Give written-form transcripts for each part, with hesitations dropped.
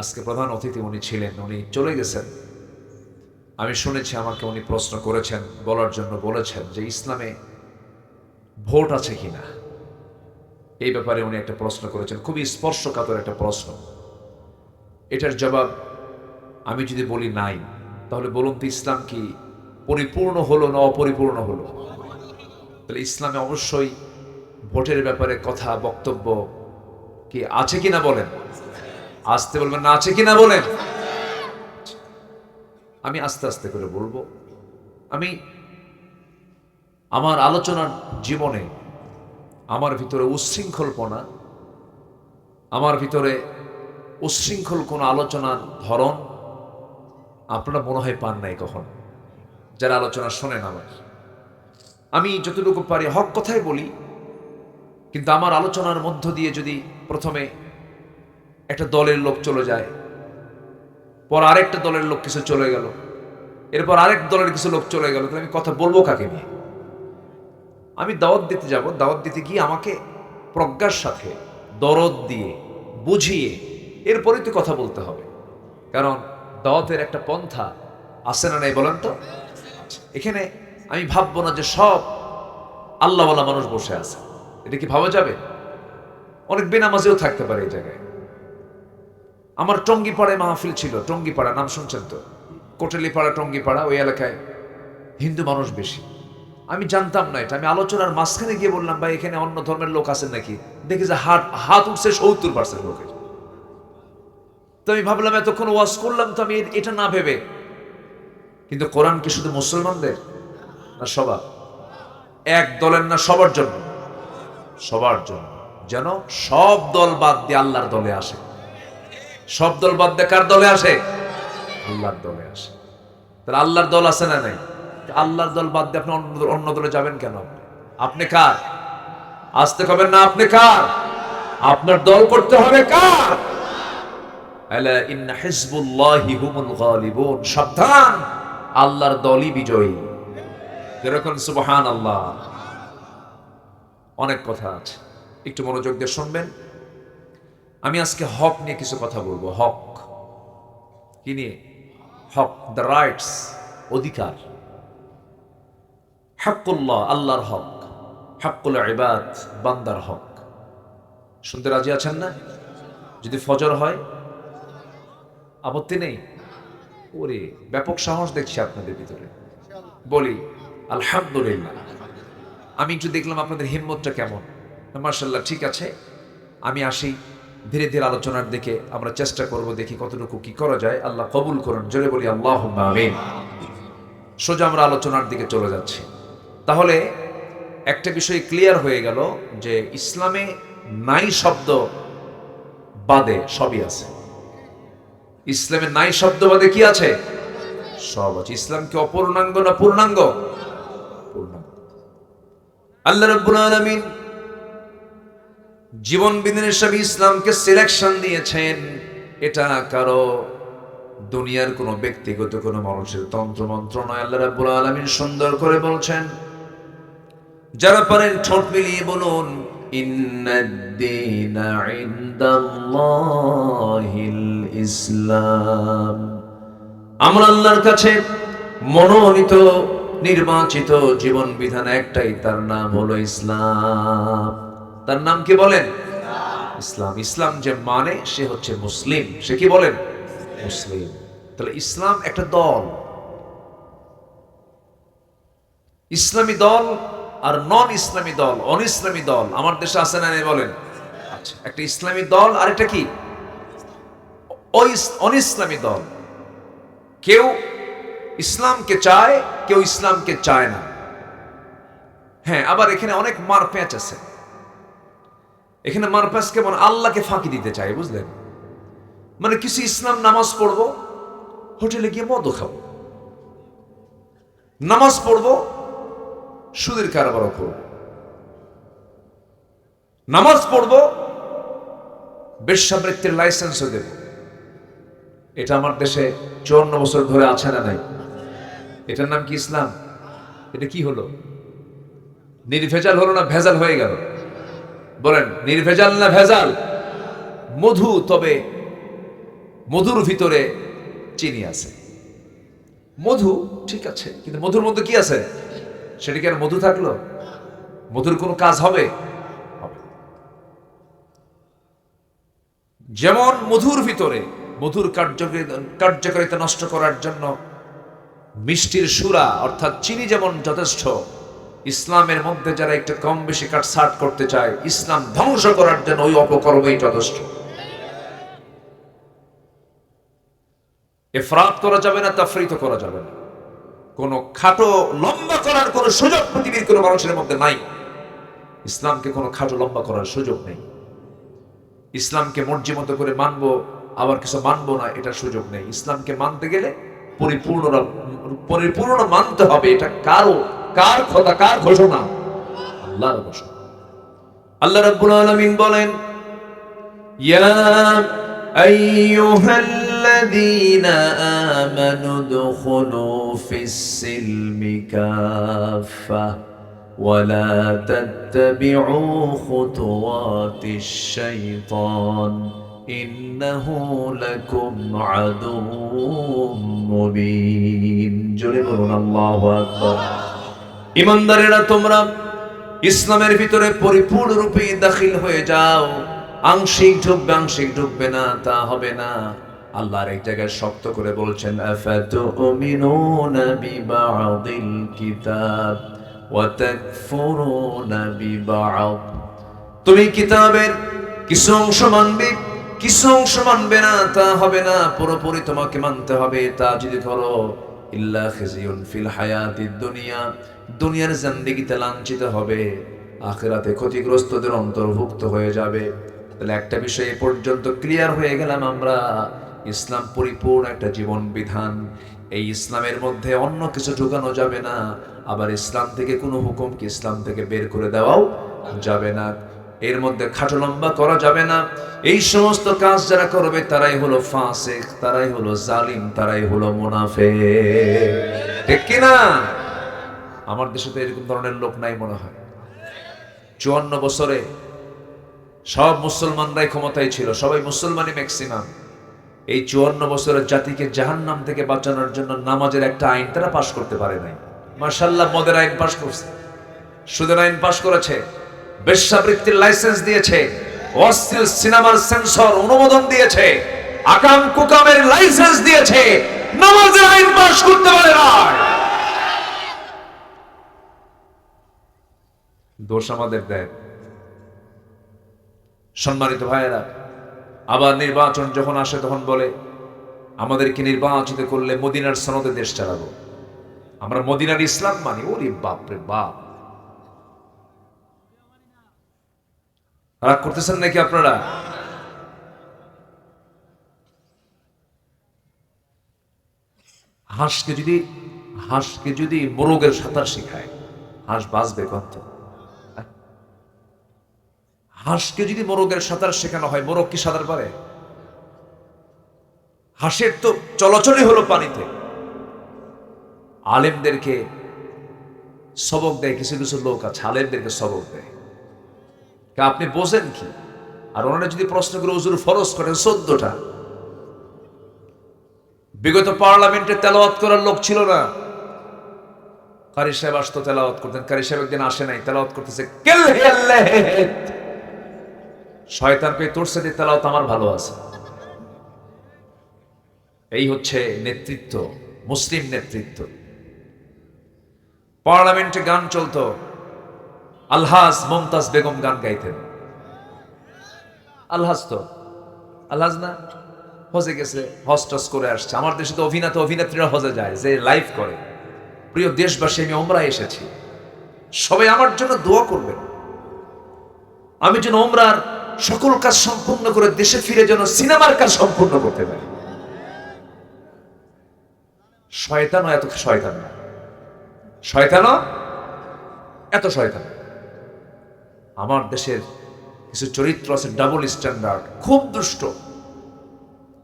আজকে প্রধান অতিথি উনি ছিলেন, উনি চলে গেছেন। আমি শুনেছি আমাকে উনি প্রশ্ন করেছেন, বলার জন্য বলেছেন যে ইসলামে ভোট আছে কিনা, এই ব্যাপারে উনি একটা প্রশ্ন করেছেন, খুবই স্পর্শকাতর একটা প্রশ্ন। এটার জবাব আমি যদি বলি নাই, তাহলে বলুন তো ইসলাম কি পরিপূর্ণ হলো না অপরিপূর্ণ হলো? তাহলে ইসলামে অবশ্যই ভোটের ব্যাপারে কথা বক্তব্য কি আছে কিনা বলেন, আসতে বলবেন না, আছে কিনা বলেন। আমি আস্তে আস্তে করে বলবো। আমি আমার আলোচনার জীবনে আমার ভিতরে উচ্ছৃঙ্খলপনা, আমার ভিতরে উচ্ছৃঙ্খল কোনো আলোচনার ধরন আপনারা মনে হয় পান নাই কখন, যারা আলোচনা শোনেন আমার। আমি যতটুকু পারি হক কথাই বলি, কিন্তু আমার আলোচনার মধ্য দিয়ে যদি প্রথমে একটা দলের লোক চলে যায়, পর আরেকটা দলের লোক কিছু চলে গেল, এরপর আরেক দলের কিছু লোক চলে গেল, তাহলে আমি কথা বলবো কাকে নিয়ে? আমি দাওয়াত দিতে যাব, দাওয়াত দিতে গিয়ে আমাকে প্রজ্ঞার সাথে দরদ দিয়ে বুঝিয়ে এরপরেই তো কথা বলতে হবে। কারণ দাওয়াতের একটা পন্থা আছে না নাই বলেন তো? এখানে আমি ভাববো না যে সব আল্লাহওয়ালা মানুষ বসে আছে, এটা কি ভাবা যাবে? অনেক বেনামাজিও থাকতে পারে এই জায়গায়। আমার টঙ্গিপাড়ায় মাহফিল ছিল, টঙ্গিপাড়া নাম শুনছেন তো? কোটালীপাড়া টঙ্গিপাড়া, ওই এলাকায় হিন্দু মানুষ বেশি। আমি জানতাম না এটা, আমি আলোচনার মাঝখানে গিয়ে বললাম ভাই এখানে অন্য ধর্মের লোক আছেন নাকি? দেখি যে হাত উঠছে 70% লোকের। তো আমি ভাবলাম এতক্ষণ ওয়াজ করলাম তো আমি এটা না ভেবে, কিন্তু কোরআন কি শুধু মুসলমানদের না সবার? এক দলের না সবার জন্য? সবার জন্য, যেন সব দল বাদ দিয়ে আল্লাহর দলে আসে। সব দল বাদ দিয়ে কার দলে আসে? আল্লাহর দলে আসে। তাহলে আল্লাহর দল আছে না নাই? আল্লাহর দল বাদ দিয়ে আপনি অন্য দলে যাবেন কেন? আপনি কার? আসতে কবেন না, আপনি কার? আপনার দল করতে হবে কার? আলা ইন্না হিজবুল্লাহি হুমুল গালিবুন, সাবধান, আল্লাহর দলই বিজয়ী। যেরকম সুবহানাল্লাহ। অনেক কথা আছে, একটু মনোযোগ দিয়ে শুনবেন। আমি আজকে হক নিয়ে কিছু কথা বলবো। হক কি নিয়ে? হক, দ্য রাইটস, অধিকার। হাক্কুল্লাহ, আল্লাহর হক। হাক্কুল ইবাদ, বান্দার হক। শুনতে রাজি আছেন না? যদি ফজর হয় আপত্তি নেই? ওরে ব্যাপক সাহস দেখছি আপনাদের ভিতরে। বলি আলহামদুলিল্লাহ। আমি একটু দেখলাম আপনাদের হিম্মতটা কেমন। মাশাআল্লাহ, ঠিক আছে। আমি আসি, ধীরে ধীরে আলোচনার দিকে আমরা চেষ্টা করব, দেখি কতটুকু কি করা যায়। আল্লাহ কবুল করুন, জোরে বলি আল্লাহুম্মা আমিন। সোজা আমরা আলোচনার দিকে চলে যাচ্ছি। তাহলে একটা বিষয় ক্লিয়ার হয়ে গেল যে ইসলামে নাই শব্দ বাদে সবই আছে। ইসলামে নাই শব্দ বাদে কি আছে? সব আছে। ইসলাম কি অপূর্ণাঙ্গ না পূর্ণাঙ্গ? পূর্ণাঙ্গ। আল্লাহ রাব্বুল আলামিন জীবন বিধানের সব ইসলামকে সিলেকশন দিয়েছেন। এটা কারো দুনিয়ার কোনো ব্যক্তিগত কোনো মানুষের তন্ত্রমন্ত্র নয়। আল্লাহ রাব্বুল আলামিন সুন্দর করে বলছেন, যারা পারেন ঠোঁট মিলিয়ে বলুন ইন্নাদ-দীনা ইনদাল্লাহিল ইসলাম। আমরা আল্লাহর কাছে মনোনীত নির্বাচিত জীবন বিধান একটাই, তার নাম হলো ইসলাম। তার নাম কি বলেন? ইসলাম। ইসলাম যে মানে সে হচ্ছে মুসলিম। সে কি বলেন? মুসলিম। তাহলে ইসলাম একটা দল, ইসলামী দল আর নন ইসলামী দল, অনিসলামী দল আমার দেশে আছে না নেই বলেন? আচ্ছা, একটা ইসলামী দল আর একটা কি অনিসলামী দল। কেউ ইসলামকে চায়, কেউ ইসলামকে চায় না। হ্যাঁ, আবার এখানে অনেক মারপ্যাঁচ আছে। এখানে মারপ্যাঁচ কেমন? আল্লাহকে ফাঁকি দিতে চায়, বুঝলেন? মানে কিছু ইসলাম নামাজ পড়বো, হোটেলে গিয়ে মদও খাবো, নামাজ পড়বো, সুদের কারবারও করবো, নামাজ পড়বো, বেশ্যাবৃত্তির লাইসেন্সও দেব। এটা আমার দেশে 54 বছর ধরে আছে না নাই? এটার নাম কি ইসলাম? এটা কি হলো? নির্ভেজাল হলো না ভেজাল হয়ে গেল? বলেন, নির্ভেজাল না ভেজাল? মধু তবে মধুর ভিতরে চিনি আছে। মধু ঠিক আছে, কিন্তু মধুর মধ্যে কি আছে? সেটা কি আর মধু থাকলো? মধুর কোনো কাজ হবে? যেমন মধুর ভিতরে মধুর কার্যকারিতা নষ্ট করার জন্য মিষ্টির সুরা অর্থাৎ চিনি যেমন যথেষ্ট, ইসলামের মধ্যে যারা একটু কম বেশি কাটছাট করতে চায়, ইসলাম ধ্বংস করার জন্য ওই অপকর্মই যথেষ্ট। ইফরাত করা যাবে না, তাফরিত করা যাবে না। কোনো খাটো লম্বা করার কোনো সুযোগ পৃথিবীর কোনো মানুষের মধ্যে নাই। ইসলামকে কোনো খাটো লম্বা করার সুযোগ নেই। ইসলামকে মর্জি মতো করে মানবো আবার কিছু মানবো না, এটা সুযোগ নেই। ইসলামকে মানতে গেলে পরিপূর্ণ মানতে হবে। এটা কার কথা, কার ঘোষণা? আল্লাহর ঘোষণা। আল্লাহ রাব্বুল আলামিন বলেন, ইয়া আইয়ুহাল্লাযীনা আমানু দুখুলু ফিস-সিলমি কাফা ولا تتبعوا خطوات الشيطان إنه لكم عدو مبين জোরে বলুন আল্লাহু আকবার। ঈমানদারেরা তোমরা ইসলামের ভিতরে পরিপূর্ণরূপে দাখিল হয়ে যাও। আংশিক ঢুকবে না, তা হবে না। আল্লাহর এক জায়গায় শক্ত করে বলছেন, আফাতুমিনুনা বিবাদিল কিতাব তুমি কিতাবের কিছু অংশ মানবে, কিছু অংশ মানবে না, তা হবে না। পুরোপুরি তোমাকে মানতে হবে। তা যদি করো, ইল্লা খিজিউন ফিল হায়াতিদ দুনিয়া, দুনিয়ার জিন্দেগিতে লাঞ্ছিত হবে, আখিরাতে ক্ষতিগ্রস্তদের অন্তর্ভুক্ত হয়ে যাবে। তাহলে একটা বিষয় এ পর্যন্ত ক্লিয়ার হয়ে গেলাম আমরা, ইসলাম পরিপূর্ণ একটা জীবন বিধান। এই ইসলামের মধ্যে অন্য কিছু ঢুকানো যাবে না। আবার ইসলাম থেকে কোনো হুকুমকে ইসলাম থেকে বের করে দেওয়াও যাবে না। এর মধ্যে খাটো লম্বা করা যাবে না। এই সমস্ত কাজ যারা করবে তারাই হলো ফাসিক, তারাই হলো জালিম, তারাই হলো মুনাফিক। ঠিক কি না? আমার দেশে তো এরকম ধরনের লোক নাই মনে হয়। 54 বছরে সব মুসলমানরাই ক্ষমতায় ছিল, সবাই মুসলমানই ম্যাক্সিমাম। এই 54 বছরের জাতিকে জাহান্নাম থেকে বাঁচানোর জন্য নামাজের একটা আইন তারা পাশ করতে পারে নাই। মাশাআল্লাহ, মদের আইন পাশ করছে, সুদের আইন পাশ করেছে, বেশ্যাবৃত্তির লাইসেন্স দিয়েছে, অশ্লীল সিনেমার সেন্সর অনুমোদন দিয়েছে, আকাম কুকামের লাইসেন্স দিয়েছে, নামাজের আইন পাশ করতে পারে না। দোষ আমাদের দেয়। সম্মানিত ভাইয়েরা, আবার নির্বাচন যখন আসে তখন বলে আমাদেরকে নির্বাচিত করলে মদিনার সনদে দেশ চালাবো, আমরা মদিনার ইসলাম মানি। ওরে বাপ রে বাপ, রাগ করতেছেন নাকি আপনারা? হাঁসকে যদি মোরগের সাঁতার শেখায়, হাঁস বাঁচবে কত? হাঁসকে যদি মোরগের সাঁতার শেখানো হয়, মোরগ কি সাঁতার পারে? হাঁসের তো চলাচলই হলো পানিতে। আলেমদেরকে সবক দেয় কিছু কিছু লোক আছে, আলেমদেরকে সবক দেয়। আপনি বোঝেন কি? আর ওনারা যদি প্রশ্ন করে হুজুর ফরজ করেন 14টা। বিগত পার্লামেন্টে তেলাওয়াত করার লোক ছিল না। কারি সাহেব আসতো তেলাওয়াত করতেন, কারি সাহেব একদিন আসে নাই, তেলাওয়াত করতেছে, শয়তান পেয়ে তোরছে যে তেলাওয়াত আমার ভালো আছে। এই হচ্ছে নেতৃত্ব, মুসলিম নেতৃত্ব। পার্লামেন্টে গান চলতো, আলহাজ মুমতাজ বেগম গান গাইতেন। আলহাজ না, হজে গেছে, হজ টজ করে আসছে। আমার দেশে তো অভিনেত্রীরা হজে যায়, যে লাইভ করে। প্রিয় দেশবাসী, আমি ওমরায় এসেছি, সবাই আমার জন্য দোয়া করবেন। আমি যেন ওমরার সকল কাজ সম্পূর্ণ করে দেশে ফিরে যেন সিনেমার কাজ সম্পূর্ণ করতে পারি। শয়তানও এত শয়তান না, শয়তানও এত শয়তান। আমার দেশের কিছু চরিত্র আছে ডাবল স্ট্যান্ডার্ড, খুব দুষ্ট,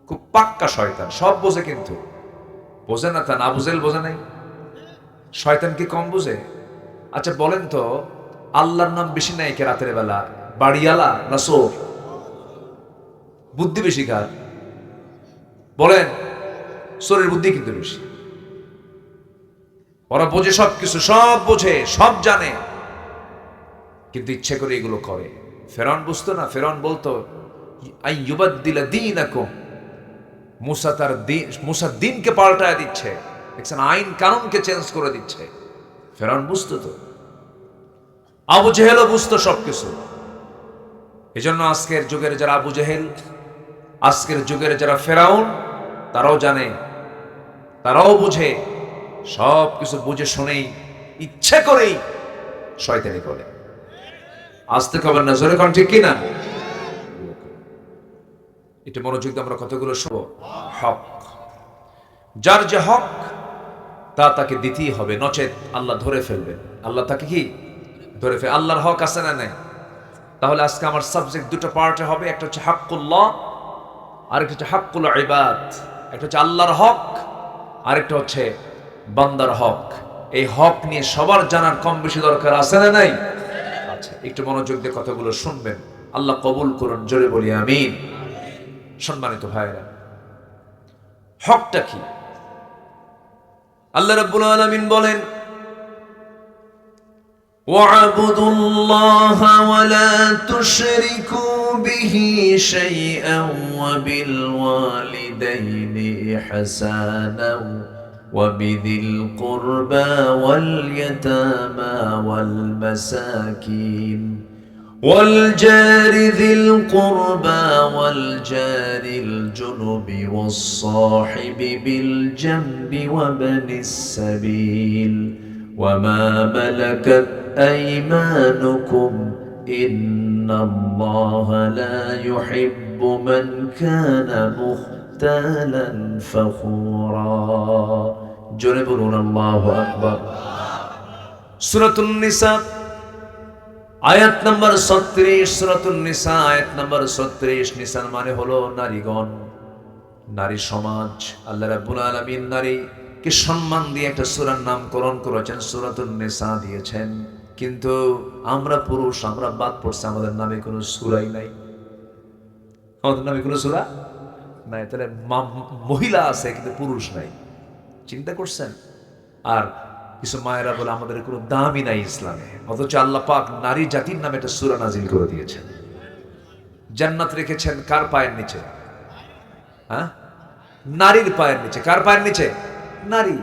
খুব পাক্কা শয়তান। সব বোঝে, কিন্তু বোঝে না তা না, বুঝেল বোঝে নাই। শয়তান কি কম বুঝে? আচ্ছা বলেন তো, আল্লাহর নাম বেশি নাই কে রাতের বেলা? বাড়িওয়ালা না চোর? বুদ্ধি বেশি কার? বলেন, চোরের বুদ্ধি কিন্তু বেশি। ওরা বোঝে সবকিছু, সব বোঝে, সব জানে, কিন্তু ইচ্ছে করে এগুলো করে। ফেরাউন বুঝতো না, ফেরাউন বলতো আই ইউবাদদিলা দীনাকুম, মুসা তার দিন, মুসার দিনকে পাল্টায় দিচ্ছে, দেখছেন আইন কানুনকে চেঞ্জ করে দিচ্ছে। ফেরাউন বুঝতো তো, আবু জেহেলও বুঝতো সবকিছু। এজন্য আজকের যুগের যারা আবু জেহেল, আজকের যুগের যারা ফেরাউন, তারাও জানে, তারাও বুঝে, সব কিছু বুঝে শুনেই ইচ্ছে করেই শয়তানি করে। আসতে খবর না, জোরে কোন ঠিক কিনা? এটা মনোযোগ দিয়ে আমরা কতগুলো শুনবো। হক, যার যে হক তা তাকে দিতেই হবে, নচেত আল্লাহ ধরে ফেলবেন। আল্লাহ তাকে কি ধরে ফেলবে? আল্লাহর হক আছে না নাই? তাহলে আজকে আমার সাবজেক্ট দুটো পার্টে হবে, একটা হচ্ছে হাক্কুল্লাহ, আরেকটা হচ্ছে হাক্কুল ইবাদ। একটা হচ্ছে আল্লাহর হক, আরেকটা হচ্ছে বান্দার হক। এই হক নিয়ে সবার জানার কম বেশি দরকার আছে না নাই? আচ্ছা, একটু মনোযোগ দিয়ে কথাগুলো শুনবেন, আল্লাহ কবুল করুন, জোরে বলি আমিন। সম্মানিত ভাইরা, হকটা কি? আল্লাহ রাব্বুল আলামিন বলেন, وَاعْبُدُوا اللَّهَ وَلَا تُشْرِكُوا بِهِ شَيْئًا وَبِالْوَالِدَيْنِ إِحْسَانًا وَبِذِي الْقُرْبَى وَالْيَتَامَى وَالْمَسَاكِينِ وَالْجَارِ ذِي الْقُرْبَى وَالْجَارِ الْجُنُبِ وَالصَّاحِبِ بِالْجَنبِ وَابْنِ السَّبِيلِ وَمَا مَلَكَتْ أَيْمَانُكُمْ إِنَّ اللَّهَ لَا يُحِبُّ مَنْ كَانَ مُخْتَالًا فَخُورًا। জোরে বলুন আল্লাহু আকবার। সূরাতুন নিসা আয়াত নাম্বার 36, সূরাতুন নিসা আয়াত নাম্বার 36। নিসা মানে হলো নারীগণ, নারী সমাজ। আল্লাহ রাব্বুল আলামিন নারীকে সম্মান দিয়ে একটা সূরার নামকরণ করেছেন, সূরাতুন নিসা দিয়েছেন। কিন্তু আমরা পুরুষ, আমরা বাদ পড়ছে, আমাদের নামে কোনো সূরাই নাই। আমাদের নামে কোনো সূরা নাই। তাহলে মহিলা আছে কিন্তু পুরুষ নাই, চিন্তা করছেন? আর কিছু মায়েরা বলে আমাদের কোনো দামই নাই ইসলামে, অথচ আল্লাহ পাক নারী জাতির নামে একটা সূরা নাজিল করে দিয়েছেন। জান্নাত রেখেছেন কার পায়ের নিচে? হ্যাঁ, নারীর পায়ের নিচে। কার পায়ের নিচে? নারী।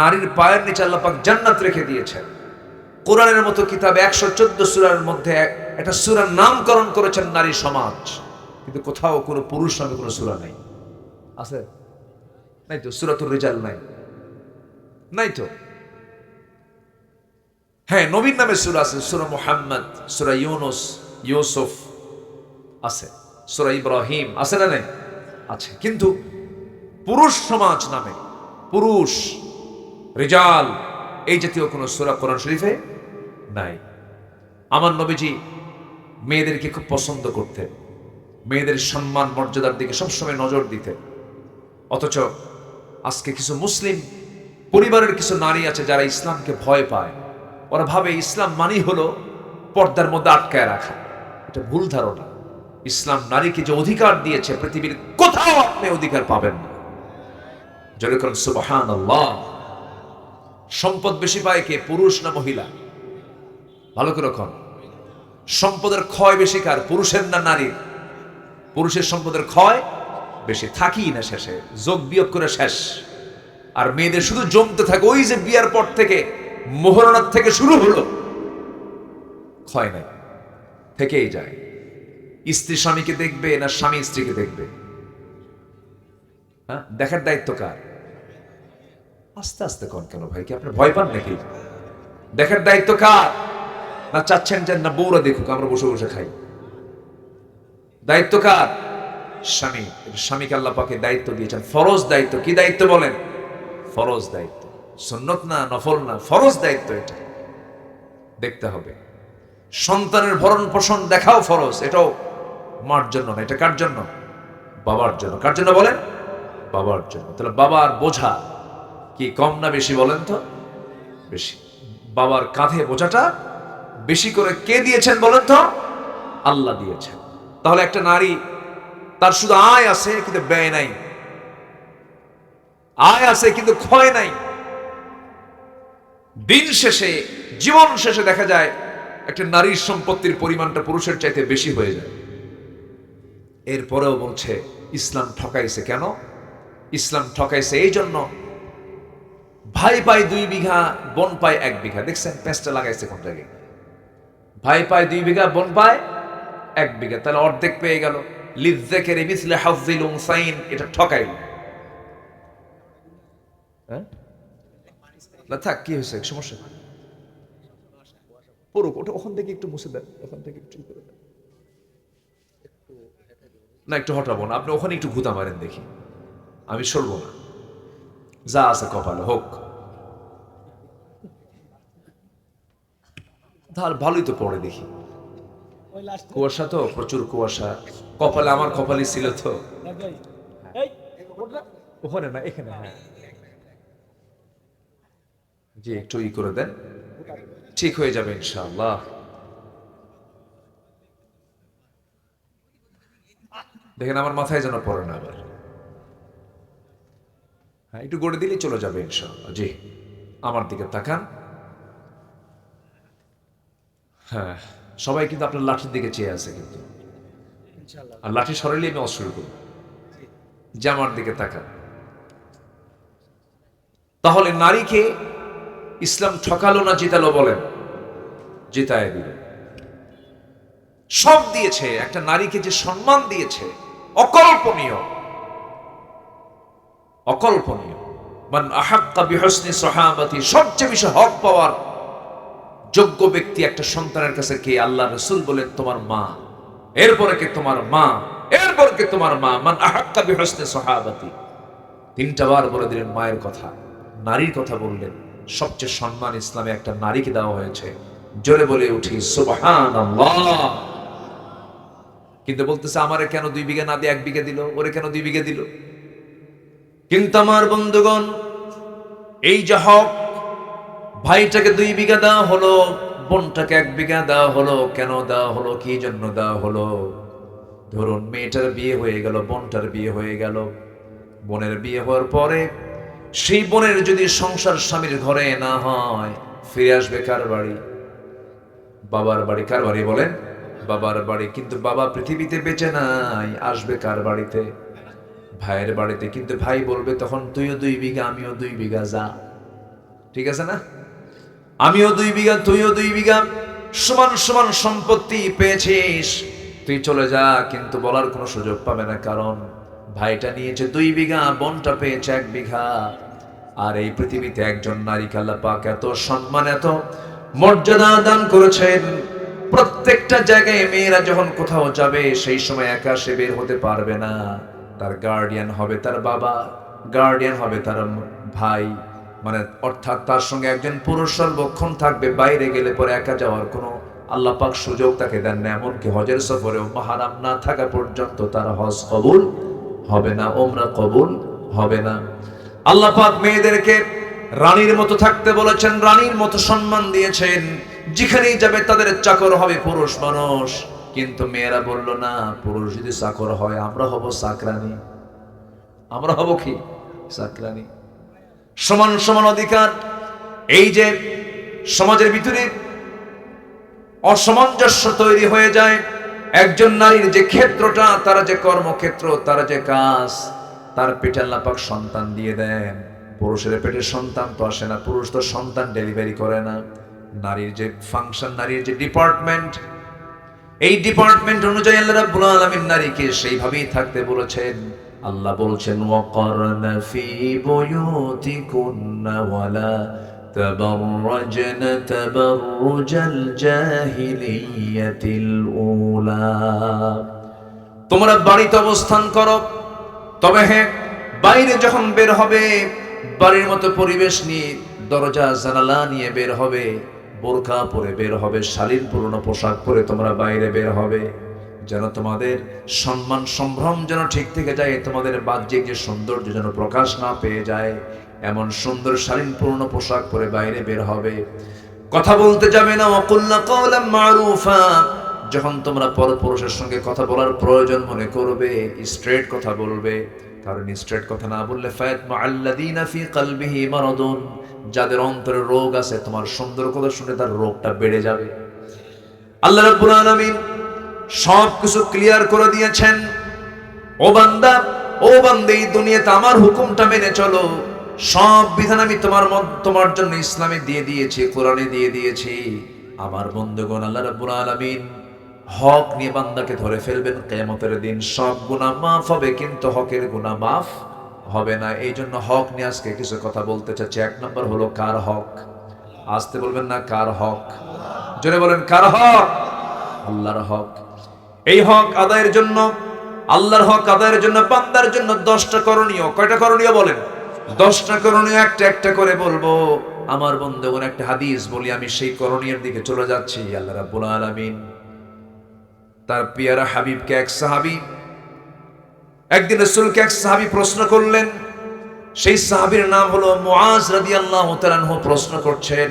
নারীর পায়ের নিচে আল্লাহ পাক জান্নাত রেখে দিয়েছেন। কোরআনের মতো কিতাবে 114 সূরার মধ্যে একটা সূরার নামকরণ করেছেন নারী সমাজ, কিন্তু কোথাও কোনো পুরুষ নামে কোনো সূরা নাই। আছে? নাই তো। সূরাতুর রিজাল নাই, নাই তো। হ্যাঁ, নবীর নামে সূরা আছে, সূরা মুহাম্মদ, সূরা ইউনুস, ইউসুফ আছে, সূরা ইব্রাহিম আছে না নাই? আছে। কিন্তু পুরুষ সমাজ নামে, পুরুষ, রিজাল, এই জাতীয় কোনো সূরা কোরআন শরীফে নাই। আমার নবীজি মেয়েদেরকে খুব পছন্দ করতেন, মেয়েদের সম্মান মর্যাদার দিকে সবসময় নজর দিতেন। অথচ আজকে কিছু মুসলিম পরিবারের কিছু নারী আছে যারা ইসলামকে ভয় পায়। ওরা ভাবে ইসলাম মানি হলো পর্দার মধ্যে আটকায় রাখা। এটা ভুল ধারণা। ইসলাম নারীকে যে অধিকার দিয়েছে, পৃথিবীর কোথাও আপনি অধিকার পাবেন না। জোরে করুন সুবহানাল্লাহ। সম্পদ বেশি পায় কে, পুরুষ না মহিলা? ভালো করে কোন। সম্পদের ক্ষয় বেশি কার, পুরুষের না নারীর? পুরুষের সম্পদের ক্ষয় বেশি, থাকি না শেষে, যোগ বিয়োগ করে শেষ। আর মেয়েদের শুধু জমতে থাকে, ওই যে বিয়ার পর থেকে, মোহরণার থেকে শুরু হলো, ক্ষয় নাই, থেকেই যায়। স্ত্রী স্বামীকে দেখবে না স্বামী স্ত্রীকে দেখবে? হ্যাঁ, দেখার দায়িত্ব কার? আস্তে আস্তে কোন কেন ভাই, কি আপনি ভয় পান নাকি? দেখার দায়িত্ব কার? না চাচ্ছেন যে না বউরা দেখুক, আমরা বসে বসে খাই? দায়িত্ব কার? স্বামী। স্বামীকে আল্লাহ পাকে দায়িত্ব দিয়েছেন, ফরজ দায়িত্ব। কি দায়িত্ব বলেন? ফরজ দায়িত্ব, সুন্নত না, নফল না, ফরজ দায়িত্ব। এটা দেখতে হবে। সন্তানের ভরণ পোষণ দেখাও ফরজ, এটাও মার জন্য না, এটা কার জন্য? বাবার জন্য। কার জন্য বলেন? বাবার জন্য। তাহলে বাবার বোঝা কি কম না বেশি বলেন তো? বেশি। বাবার কাঁধে বোঝাটা বেশি করে কে দিয়েছেন বলেন তো? আল্লাহ দিয়েছেন। তাহলে একটা নারী তার শুধু আয় আছে কিন্তু ব্যয় নাই, আয় আছে কিন্তু ক্ষয় নাই। দিন শেষে, জীবন শেষে দেখা যায় একটা নারীর সম্পত্তির পরিমাণটা পুরুষের চাইতে বেশি হয়ে যায়। এরপরেও বলছে ইসলাম ঠকাইছে। কেন ইসলাম ঠকাইছে? এই জন্য ভাই পায় 2 বিঘা, বোন পায় 1 বিঘা। দেখছেন পেঁচটা লাগাইছে কোন জায়গায়? ভাই পায় 2 বিঘা, বোন পায় 1 বিঘা, তাহলে অর্ধেক পেয়ে গেল। লিযযাকারি মিসলু হাযযিল উনসাইন, এটা ঠকাইল। হ্যাঁ না থাক, কি হয়েছে, সমস্যা পড়ুক, ওটা ওখান থেকে একটু মুছে দেন, ওখান থেকে একটু করে দেন। না একটু হটাবো না, আপনি ওখানে একটু ঘুতা মারেন দেখি, আমি সরবো না, যা আছে কপালে হোক। তাহলে ভালোই তো পড়ে দেখি। কুয়াশা তো, প্রচুর কুয়াশা, কপালে, আমার কপালে ছিল তো। ওখানে না, এখানে। হ্যাঁ জি, একটু করে দেন, ঠিক হয়ে যাবে ইনশাআল্লাহ। দেখেন আমার মাথায় যেন পড়ে না আবার। হ্যাঁ একটু গড়ে দিলেই চলে যাবে ইনশাআল্লাহ। জি, আমার দিকে তাকান। হ্যাঁ, সবাই কিন্তু আপনার লাঠির দিকে চেয়ে আছে কিন্তু, আর লাঠি সরাইলে আমি অস্ত্র করব। যে আমার দিকে তাকান। তাহলে নারীকে ইসলাম ঠকালো না জিতালো বলেন? জিতায় দিল। সব দিয়েছে, একটা নারীকে যে সম্মান দিয়েছে অকল্পনীয়, অকল্পনীয়। মান আহাক্কা বিহুসনি সাহাবাতি, সবচেয়ে বেশি হক পাওয়ার যোগ্য ব্যক্তি একটা সন্তানের কাছে কে? আল্লাহ রাসূল বলেন তোমার মা, এরপরে কে? তোমার মা, এরপর কে? তোমার মা। মান আহাক্কা বিহুসনি সাহাবাতি, 3টা বার বলে দিলেন মায়ের কথা, নারীর কথা বললেন। সবচেয়ে সম্মান ইসলামে একটা নারীকে দেওয়া হয়েছে। জোরে বলে উঠি সুবহানাল্লাহ। কিন্তু বলতেছে আমারে কেন 2 বিঘা না দিয়ে 1 বিঘা দিল, ওরে কেন 2 বিঘা দিল? কিন্তু আমার বন্ধুগণ, এই যে হক, ভাইটাকে 2 বিঘা দেওয়া হলো, বোনটাকে 1 বিঘা দেওয়া হলো, কেন দেওয়া হলো, কি জন্য দেওয়া হলো? ধরুন মেয়েটার বিয়ে হয়ে গেল, বোনটার বিয়ে হয়ে গেল। বোনের বিয়ে হওয়ার পরে সেই বোনের যদি সংসার স্বামীর ঘরে না হয়, ফিরে আসবে কার বাড়ি? বাবার বাড়ি। কার বাড়ি বলেন? বাবার বাড়ি। কিন্তু বাবা পৃথিবীতে বেঁচে নাই, আসবে কার বাড়িতে? ভাইয়ের বাড়িতে। কিন্তু ভাই বলবে তখন তুইও 2 বিঘা, আমিও 2 বিঘা, যা, ঠিক আছে না? আমিও 2 বিঘা, তুইও 2 বিঘা, সমান সমান সম্পত্তি পেয়েছিস, তুই চলে যা। কিন্তু বলার কোনো সুযোগ পাবে না, কারণ ভাইটা নিয়েছে 2 বিঘা, বোনটা পেয়েছে 1 বিঘা। আর এই পৃথিবীতে একজন নারীকে আল্লাহ পাক এত সম্মান, এত মর্যাদা দান করেছেন। প্রত্যেকটা জায়গায় মেয়েরা যখন কোথাও যাবে, সেই সময় একা সে বের হতে পারবে না, তার গার্ডিয়ান হবে তার বাবা, গার্ডিয়ান হবে তার ভাই, মানে অর্থাৎ তার সঙ্গে একজন পুরুষ সর্বক্ষণ থাকবে। বাইরে গেলে পরে একা যাওয়ার কোনো আল্লাহ পাক সুযোগ তাকে দেন না। এমনকি হজের সফরেও মাহরাম না থাকা পর্যন্ত তার হজ কবুল হবে না, ওমরা কবুল হবে না। আল্লাহ পাক মেয়েদেরকে রানীর মতো থাকতে বলেছেন, রানীর মতো সম্মান দিয়েছেন। যেখানেই যাবে তাদের চাকর হবে পুরুষ মানুষ। কিন্তু মেয়েরা বলল না, পুরুষ যদি চাকর হয় আমরা হব চাকরানী। আমরা হব কি? চাকরানী। সমান সমান অধিকার। এই যে সমাজের ভিতরে অসামঞ্জস্য তৈরি হয়ে যায়, একজন নারীর যে ক্ষেত্রটা, তার যে কর্মক্ষেত্র, তার যে কাজ, তার পেটে আল্লাহ পাক সন্তান দিয়ে দেন। পুরুষের পেটে সন্তান তো আসে না, পুরুষ তো সন্তান ডেলিভারি করে না। নারীর যে ফাংশন, নারীর যে ডিপার্টমেন্ট, এই ডিপার্টমেন্ট অনুযায়ী আল্লাহ রাব্বুল আলামিন নারীকে সেইভাবেই থাকতে বলেছেন। আল্লাহ বলছেন ওয়াকারনা ফি বুয়ুতিকুন্না ওয়ালা তাবাররাজনা তাবাররুজাল জাহিলিয়াতিল উলা, তোমরা বাড়িতে অবস্থান করো, তবে হ্যাঁ বাইরে যখন বের হবে বাড়ির মতো পরিবেশ নিয়ে, দরজা জানালা নিয়ে বের হবে, বোরকা পরে বের হবে, শালীন পুরনো পোশাক পরে তোমরা বাইরে বের হবে, যেন তোমাদের সম্মান সম্ভ্রম যেন ঠিক থেকে যায়, তোমাদের বাহ্যিক যে সৌন্দর্য যেন প্রকাশ না পেয়ে যায়, এমন সুন্দর শালীন পুরনো পোশাক পরে বাইরে বের হবে। কথা বলতে যাবে না, ওয়াকুলনা কাওলাম মারুফা, যখন তোমরা পরপুরুষের সঙ্গে কথা বলার প্রয়োজন মনে করবে স্ট্রেট কথা বলবে, কারণ স্ট্রেট কথা না বললে ফায়াতমা আল্লাযীনা ফী কলবিহি মারাদুন, যাদের অন্তরে রোগ আছে তোমার সুন্দর কথা শুনে তার রোগটা বেড়ে যাবে। আল্লাহ রাব্বুল আলামিন সব কিছু ক্লিয়ার করে দিয়েছেন। ও বান্দা, ও বান্দী, দুনিয়াতে আমার হুকুমটা মেনে চলো। সব বিধান আমি তোমার জন্য ইসলামে দিয়ে দিয়েছি, কোরআনে দিয়ে দিয়েছি। আমার বন্ধুগণ, আল্লাহ রাব্বুল আলামিন হক নিয়ে বান্দাকে ধরে ফেলবেন কিয়ামতের দিন। সব গুনাহ মাফ হবে, কিন্তু হকের গুনাহ মাফ হবে না। এই জন্য হক নিয়ে আজকে কিছু কথা বলতে চাচ্ছি। এক নম্বর হলো কার হক? আসতে বলবেন না, কার হক? জোরে বলেন, কার হক? আল্লাহর হক। এই হক আদায়ের জন্য, আল্লাহর হক আদায়ের জন্য বান্দার জন্য 10টা করণীয়। কয়টা করণীয় বলেন? 10টা করণীয়, একটা একটা করে বলবো। আমার বন্ধুগণ, একটা হাদিস বলি, আমি সেই করণীয়ের দিকে চলে যাচ্ছি। আল্লাহ রাব্বুল আলামিন তার পিয়ারা হাবিবকে, এক সাহাবী, একদিন রাসূলকে এক সাহাবী প্রশ্ন করলেন। সেই সাহাবীর নাম হলো মুআজ রাদিয়াল্লাহু তাআলা আনহু। প্রশ্ন করছেন,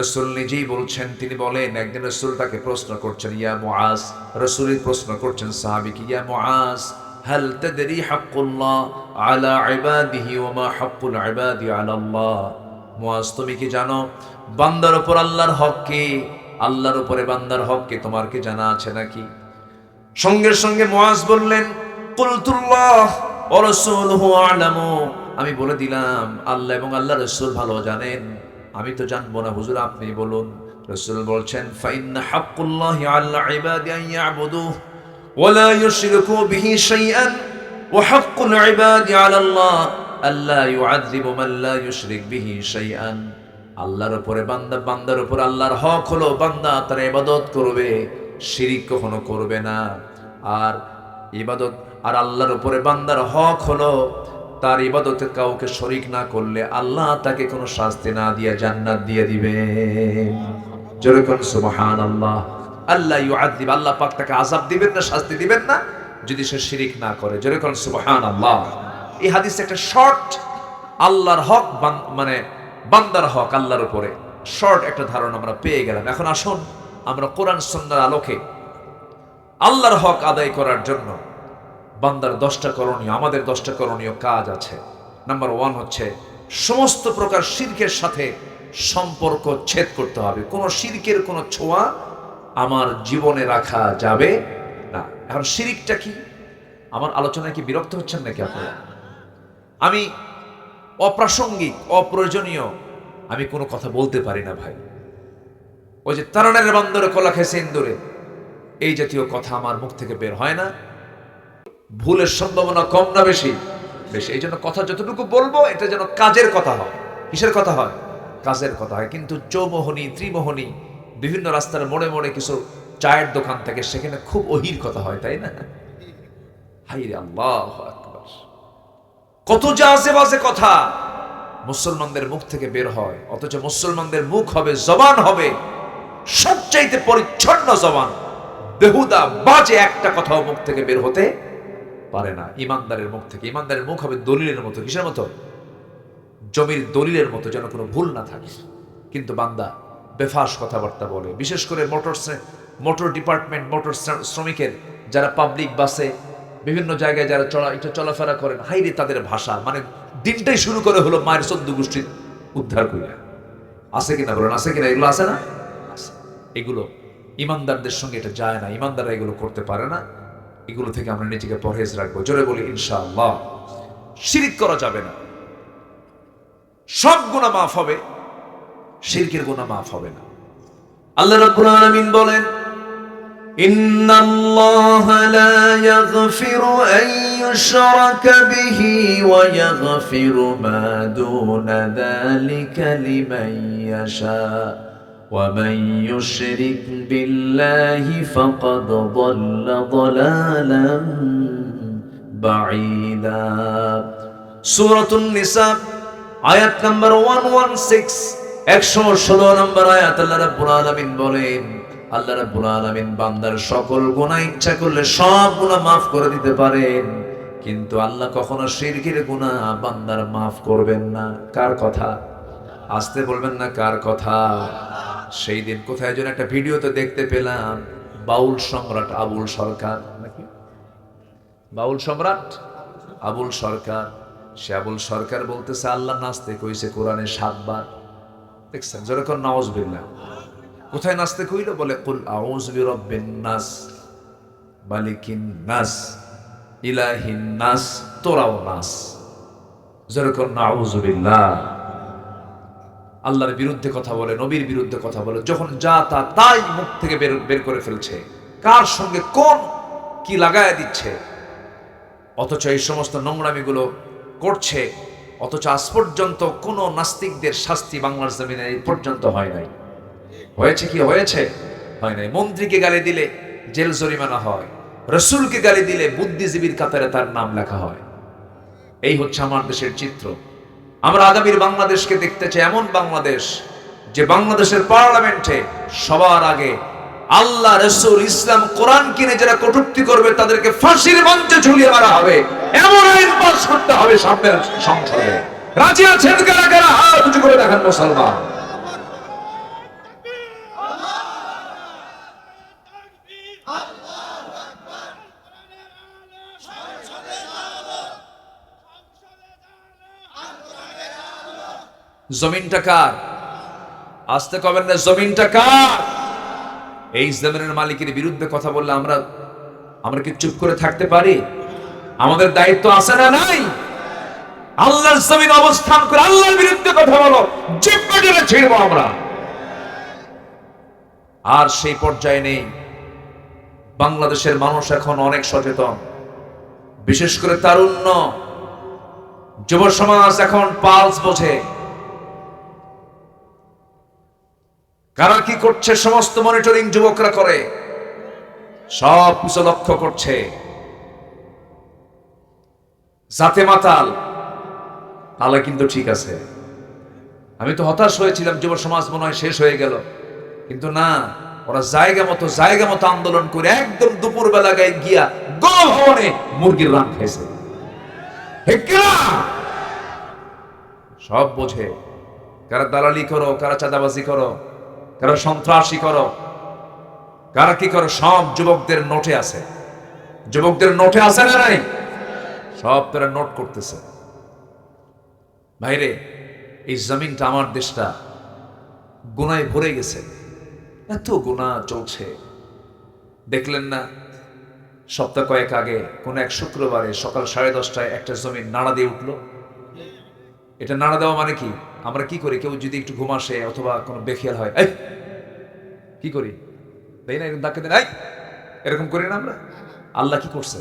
রাসূল নিজেই বলছেন, তিনি বলেন, একদিন রাসূল তাকে প্রশ্ন করছেন, ইয়া মুআজ, রাসূলই প্রশ্ন করছেন সাহাবীকে, ইয়া মুআজ, হাল তাদরি হাক্কুল্লাহ আলা ইবাদিহি ওয়া মা হাক্কুল ইবাদি আলা আল্লাহ? মুআজ, তুমি কি জানো বান্দার উপর আল্লাহর হক কি? আল্লাহর উপরে বান্দার হক কি? তোমার কি জানা আছে নাকি? সঙ্গে সঙ্গে মুআজ বললেন, কুলতুল্লাহ ওয়া রাসূলুহু আ'লামু, আমি বলে দিলাম আল্লাহ এবং আল্লাহর রাসূল ভালো জানেন, আমি তো জানবো না, হুজুর আপনি বলুন। রাসূল বলছেন, ফাইন্না হাক্কুল্লাহি আলা ইবাদি আন ইয়াবুদুহু ওয়া লা ইউশরিকু বিহি শাইআন ওয়া হাক্কুল ইবাদি আলা আল্লাহ আল্লা ইউআযযিবু মান লা ইউশরিক বিহি শাইআন। আল্লাহর উপরে বান্দার উপর আল্লাহর হক হলো বান্দা তার ইবাদত করবে, শিরিক কখনো করবে না। আর ইবাদত, আর আল্লাহর উপরে বান্দার হক হলো তার ইবাদতে কাউকে শরীক না করলে আল্লাহ তাকে কোনো শাস্তি না দিয়ে জান্নাত দিয়ে দিবেন। জোরে কোন সুবহানাল্লাহ। আল্লাহ ইউআযিব, আল্লাহ পাক তাকে আযাব দিবেন না, শাস্তি দিবেন না যদি সে শিরিক না করে। জোরে কোন সুবহানাল্লাহ। এই হাদিসে একটা শর্ট আল্লাহর হক, মানে বান্দার হক আল্লাহর উপরে শর্ট একটা ধারণা আমরা পেয়ে গেলাম। এখন আসুন আমরা কোরআন সুন্নাহর আলোকে আল্লাহর হক আদায় করার জন্য বান্দার 10টা করণীয়, আমাদের 10টা করণীয় কাজ আছে। নাম্বার 1 হচ্ছে সমস্ত প্রকার শিরকের সাথে সম্পর্ক ছেদ করতে হবে। কোনো শিরকের কোনো ছোঁয়া আমার জীবনে রাখা যাবে না। এখন শিরিকটা কি? আমার আলোচনায় কি বিরক্ত হচ্ছেন নাকি আপনারা? আমি অপ্রাসঙ্গিক, অপ্রয়োজনীয় আমি কোনো কথা বলতে পারি না ভাই। ওই যে তারানের বান্দরে কলা খেছে ইন্দুরে, এই জাতীয় কথা আমার মুখ থেকে বের হয় না। ভুলের সম্ভাবনা কম না বেশি? বেশি। এই জন্য কথা যতটুকু বলবো এটা যেন কাজের কথা হয়। কিসের কথা হয়? কাজের কথা হয়। কিন্তু চৌমোহনী, ত্রিমোহনী, বিভিন্ন রাস্তার মোড়ে মোড়ে কিছু চায়ের দোকান থাকে, সেখানে খুব অহির কথা হয়, তাই না? হাইরে আল্লাহু আকবার, কত যে আজে বাজে কথা মুসলমানদের মুখ থেকে বের হয়, অথচ মুসলমানদের মুখ হবে, জবান হবে সবচাইতে পরিচ্ছন্ন জবান। বেহুদা বাজে একটা কথাও মুখ থেকে বের হতে পারে না ইমানদারের মুখ থেকে। ইমানদারের মুখ হবে দলিলের মতো। কিসের মতো? জমির দলিলের মতো, যেন কোনো ভুল না থাকে। কিন্তু বান্দা বেফাস কথাবার্তা বলে, বিশেষ করে মোটর ডিপার্টমেন্ট, মোটর শ্রমিকের যারা পাবলিক বাসে বিভিন্ন জায়গায় যারা চলাফেরা করেন, হাইরে তাদের ভাষা, মানে দিনটাই শুরু করে হলো মায়ের 14 গোষ্ঠীর উদ্ধার করিয়া। আছে কিনা বলেন? আছে কিনা? এগুলো আছে না? এগুলো ইমানদারদের সঙ্গে এটা যায় না, ইমানদাররা এগুলো করতে পারে না। এগুলো থেকে আমরা নিজেকে পরহেজ রাখবো। জোরে বলি ইনশাআল্লাহ। শিরিক করা যাবে না। সব গুনাহ মাফ হবে, শিরকের গুনাহ মাফ হবে না। আল্লাহ রাব্বুল আলামিন বলেন, ইন্নাল্লাহা লা ইয়াগফিরু আন ইউশরাকা বিহি ওয়া ইয়াগফিরু মা দুনা যালিকা লিমান ইয়াশা ওয়া মান ইউশরিক বিল্লাহি ফাকাদ দাল্লা দালালান বাঈদা। সূরাতুন নিসা আয়াত নাম্বার 116, 116 নম্বর আয়াত। আল্লাহ রাব্বুল আলামিন বলেন, আল্লাহ রাব্বুল আলামিন বান্দার সকল গুনাহ ইচ্ছা করলে সব গুনাহ মাফ করে দিতে পারেন, কিন্তু আল্লাহ কখনো শিরকের গুনাহ বান্দার মাফ করবেন না। কার কথা? আসতে বলবেন না, কার কথা? সেই দিন কোথায় যেন একটা ভিডিওতে দেখতে পেলাম, বাউল সম্রাট আবুল সরকার, নাকি বাউল সম্রাট আবুল সরকার, সে আবুল সরকার বলতেছে আল্লাহ নাচতে কইছে কোরআনে 7 বার। দেখছেন যেরকম নাউজুবিল্লাহ। কোথায় নাচতে কইল? বলে কুল আউযু বিরাব্বিন নাস মালিকিন নাস ইলাহিন নাস, তোরাও নাস। যেরকম নাউজুবিল্লাহ। আল্লাহর বিরুদ্ধে কথা বলে, নবীর বিরুদ্ধে কথা বলে, যখন যা তা তাই মুখ থেকে বের করে ফেলছে, কার সঙ্গে কোন কি লাগায় দিচ্ছে, অথচ এই সমস্ত নোংরামিগুলো করছে, অথচ আজ পর্যন্ত কোন নাস্তিকদের শাস্তি বাংলার জমিনে এই পর্যন্ত হয় নাই। হয়েছে কি? হয়েছে? হয় নাই। মন্ত্রীকে গালি দিলে জেল জরিমানা হয়, রসুলকে গালি দিলে বুদ্ধিজীবীর কাতারে তার নাম লেখা হয়। এই হচ্ছে আমার দেশের চিত্র। আমরা আগামীর বাংলাদেশকে দেখতে চাই এমন বাংলাদেশ, যে বাংলাদেশের পার্লামেন্টে সবার আগে আল্লাহ, রসুল, ইসলাম, কোরআন কিনে যারা কটূক্তি করবে তাদেরকে ফাঁসির মঞ্চে ঝুলিয়ে মারা হবে, এমন আইন পাস করতে হবে সামনের সংসদে। রাজি আছেন কারা কারা? হাত উঁচু করে দেখান মুসলমান। জমিনটা কার? আসতে কবেন না, জমিনটা কার? এই জমিনের মালিকের বিরুদ্ধে কথা বললে আমরা কি চুপ করে থাকতে পারি? আমাদের দায়িত্ব আছে না নাই? আল্লাহর জমিন অবস্থান করে আল্লাহর বিরুদ্ধে কথা বলো, জিহ্বা টেনে ছিড়বো আমরা। আর সেই পর্যায়ে নেই। বাংলাদেশের মানুষ এখন অনেক সচেতন, বিশেষ করে তারুণ্য, যুব সমাজ এখন পালস বোঝে। কারা কি করছে সমস্ত মনিটরিং যুবকরা করে, সব কিছু লক্ষ্য করছে। জাতে মাতাল তাহলে কিন্তু ঠিক আছে। আমি তো হতাশ হয়েছিলাম, যুব সমাজ মনে হয় শেষ হয়ে গেল, কিন্তু না, ওরা জায়গা মতো আন্দোলন করে একদম দুপুর বেলা গায়ে গিয়া গণভবনে মুরগির রান খাইছে। সব বোঝে। কারা দালালি করো, কারা চাঁদাবাজি করো, কারা সন্ত্রাসী করো, কারা কি করো, সব যুবকদের নোটে আছে। যুবকদের নোটে আছে না নাই? সব তারা নোট করতেছে। ভাইরে, এই জমিনটা, আমার দেশটা গুনায় ভরে গেছে। এত গুনাহ চলছে। দেখলেন না সপ্তাহ কয়েক আগে কোন এক শুক্রবারে সকাল 10:30টায় একটা জমিন নাড়া দিয়ে উঠলো। এটা নাড়া দেওয়া মানে কি? আমরা কি করি, কেউ যদি একটু ঘুম আসে অথবা কোনো বেখেয়াল হয়, এই কি করি, তাই না, এরকম ধাক্কা দেন, এই এরকম করি না আমরা? আল্লাহ কি করছে?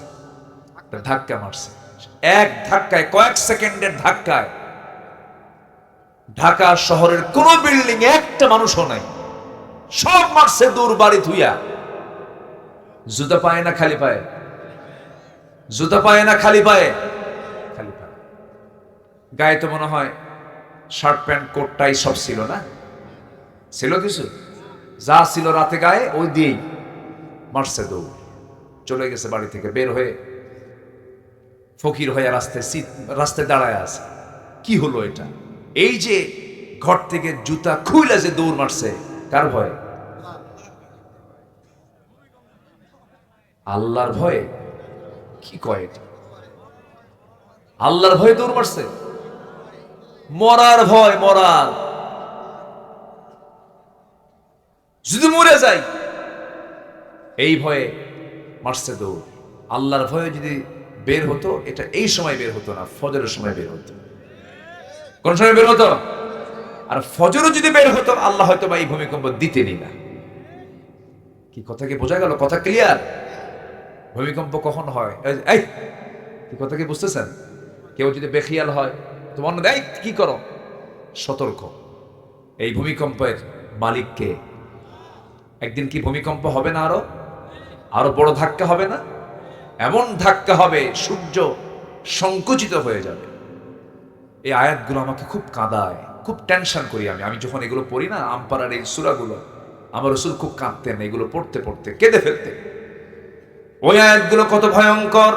ধাক্কা মারছে। এক ধাক্কায়, কয়েক সেকেন্ডের ধাক্কায় ঢাকা শহরের কোন বিল্ডিং একটা মানুষও নাই, সব মারছে দূর বাড়ি ধুইয়া। জুতা পায় না খালি পায়ে, জুতা পায় না খালি পায়ে, খালি পায়ে। গায়ে তো মনে হয় শার্ট প্যান্ট কোট টাই সব ছিল না? ছিল কিছু? যা ছিল রাতে গায়ে ওই দিয়েই মারছে দৌড়। চলে গেছে বাড়ি থেকে বের হয়ে, ফকির হয়ে রাস্তায় দাঁড়ায় আছে। কি হলো এটা? এই যে ঘর থেকে জুতা খুইলা যে দৌড় মারছে, কার ভয়ে? আল্লাহর ভয়ে। কি কয় এটা? আল্লাহর ভয়ে দৌড় মারছে? মরার ভয়, মরার। যদি মরে যাই এই ভয়ে মারছে দৌড়। আল্লাহর ভয়ে যদি বের হতো, এটা এই সময় বের হতো না, ফজরের সময় বের হতো। কোন সময় বের হতো? আর ফজরও যদি বের হতো, আল্লাহ হয়তো বা এই ভূমিকম্প দিতেনি না। কি কথা কি বোঝা গেল? কথা ক্লিয়ার? ভূমিকম্প কখন হয়? এই কি কথা কি বুঝতেছেন? কেউ যদি বেখিয়াল হয়, তোমার মনে দেয় কি করো, সতর্ক। এই ভূমিকম্পের মালিককে। একদিন কি ভূমিকম্প হবে না? আরো বড় ধাক্কা হবে না? এমন ধাক্কা হবে সূর্য সংকুচিত হয়ে যাবে। এই আয়াতগুলো আমাকে খুব কাঁদায়, খুব টেনশন করি আমি যখন এগুলো পড়ি না, আমপারার এই সূরাগুলো, আমার রাসূল খুব কাঁদতেন এগুলো পড়তে পড়তে, কেঁদে ফেলতেন। ওই আয়াতগুলো কত ভয়ঙ্কর।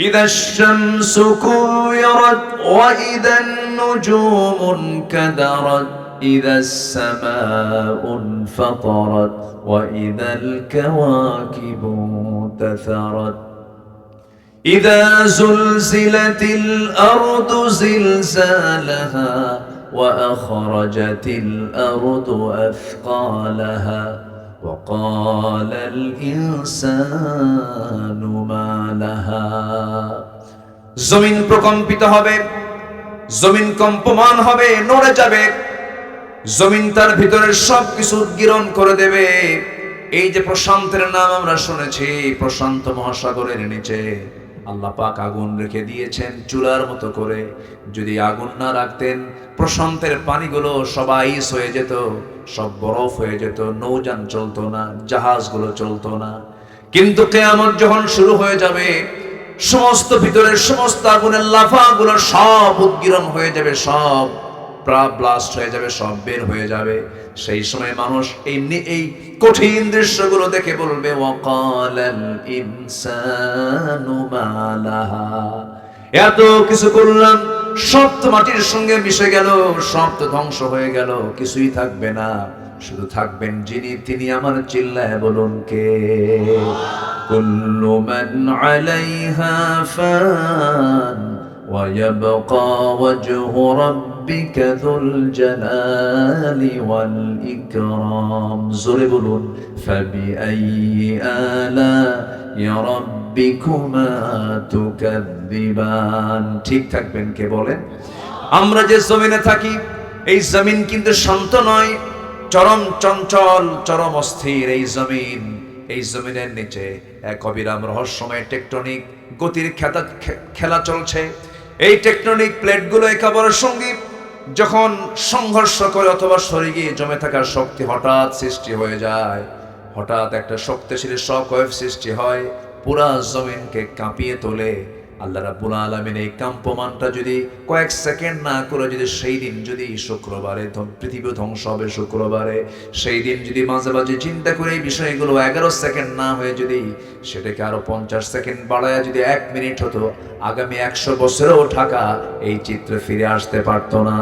ইদাশ শামসু কুওয়ারাত ওয়া ইদান নুজুমু কাদারাত إذا السماء انفطرت وإذا الكواكب انتثرت إذا زلزلت الأرض زلزالها وأخرجت الأرض أثقالها وقال الإنسان ما لها জমিন প্রকম্পিত হবে, জমিন কম্পমান হবে, নড়ে যাবে, জমিন তার ভিতরের সবকিছু উদ্গীরণ করে দেবে। এই যে প্রশান্তের নাম আমরা শুনেছি, প্রশান্ত মহাসাগরের নিচে আল্লাহ পাক আগুন রেখে দিয়েছেন চুলার মতো করে। যদি আগুন না রাখতেন প্রশান্তের পানিগুলো সব আইস হয়ে যেত, সব বরফ হয়ে যেত, নৌযান চলতো না, জাহাজগুলো চলতো না। কিন্তু কিয়ামত যখন শুরু হয়ে যাবে, সমস্ত ভিতরের সমস্ত আগুনের লাফাগুলো সব উদ্গীরণ হয়ে যাবে, সব ব্লাস্ট হয়ে যাবে, সব বের হয়ে যাবে। সেই সময় মানুষ এই কঠিন দৃশ্যগুলো দেখে বলবে ওয়াকালাল ইনসানু মা লাহা, এত কিছু করলাম সব তো মাটির সঙ্গে মিশে গেল, সব তো ধ্বংস হয়ে গেল, কিছুই থাকবে না, শুধু থাকবেন যিনি, তিনি আমার চিল্লায় বলুন কে? কুল্লু মান আলাইহা ফান ওয়া ইয়াবকা ওয়াজহু রাব্বিকা যুল জালালি ওয়াল ইকরাম। জোরে বলুন ফাবিআইয়ি আলা'i রাব্বিকুমা তুকাযযিবান। ঠিক থাকবেন কে বলেন? আমরা যে জমিনে থাকি, এই জমিন কিন্তু শান্ত নয়, চরম চঞ্চল, চরম অস্থির এই জমিন। এই জমিনের নিচে এক অবিরাম রহস্যময় টেকটনিক গতির খেলা চলছে। এই টেকটনিক প্লেটগুলো একে অপরের সঙ্গে যখন সংঘর্ষ করে অথবা সরে গিয়ে জমে থাকার শক্তি হঠাৎ সৃষ্টি হয়ে যায়, হঠাৎ একটা শক্তিশালী শক ওয়েভ সৃষ্টি হয়, পুরা জমিনকে কাঁপিয়ে তোলে। আল্লাহ রাব্বুল আলামিন এই কম্পমানটা যদি কয়েক সেকেন্ড না করে, যদি সেই দিন যদি শুক্রবারে পৃথিবী ধ্বংস হবে, শুক্রবারে সেই দিন যদি মাঝে মাঝে চিন্তা করে এই বিষয়গুলো 11 সেকেন্ড না হয়ে যদি সেটাকে আরো 50 সেকেন্ড বাড়ায় যদি 1 মিনিট হতো, আগামী 100 বছরেও ঢাকা এই চিত্র ফিরে আসতে পারতো না।